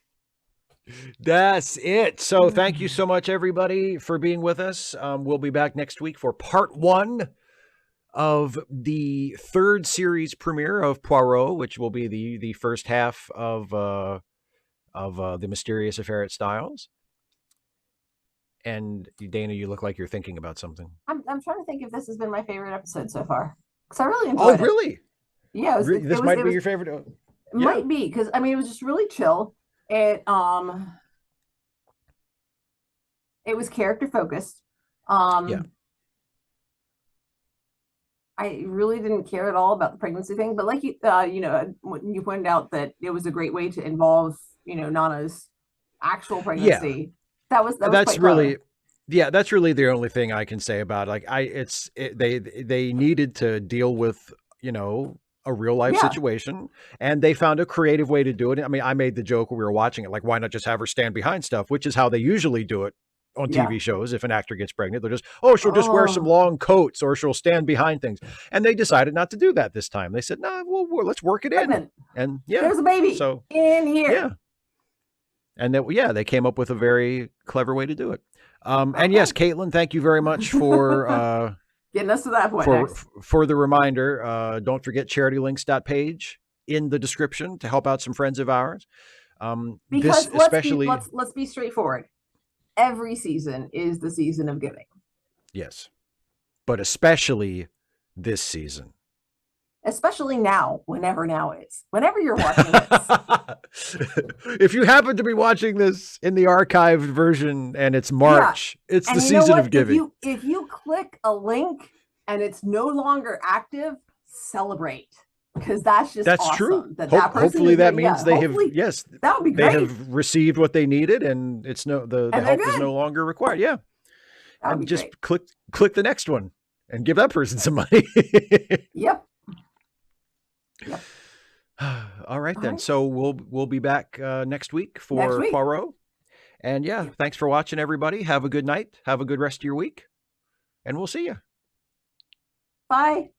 That's it. So thank you so much, everybody, for being with us. We'll be back next week for part 1 of the 3rd series premiere of Poirot, which will be the first half of The Mysterious Affair at Styles. And Dana, you look like you're thinking about something. I'm trying to think if this has been my favorite episode so far, because I really enjoyed it. Oh, really? Yeah, this might be your favorite. It might be because I mean it was just really chill. It was character focused. Yeah. I really didn't care at all about the pregnancy thing, but like you when you pointed out that it was a great way to involve Nana's actual pregnancy. Yeah. That's really clever. That's really the only thing I can say about it. Like they needed to deal with a real life situation, and they found a creative way to do it. I mean, I made the joke when we were watching it, like, why not just have her stand behind stuff, which is how they usually do it on TV shows. If an actor gets pregnant, they're just, she'll just wear some long coats or she'll stand behind things. And they decided not to do that this time. They said, nah, well, let's work it in. And there's a baby so in here. Yeah. And they came up with a very clever way to do it. And yes, Caitlin, thank you very much for getting us to that point. For the reminder, don't forget charitylinks.page in the description to help out some friends of ours. Because let's be straightforward. Every season is the season of giving. Yes. But especially this season. Especially now, whenever now is. Whenever you're watching this. If you happen to be watching this in the archived version and it's March, it's the season of giving. If you click a link and it's no longer active, celebrate. Because that's awesome. True. Hopefully that means they have that would be great. They have received what they needed and it's the help is no longer required. Yeah. And just click the next one and give that person some money. Yep. All right then. So we'll be back next week for Poirot. And thanks for watching, everybody. Have a good night. Have a good rest of your week. And we'll see you. Bye.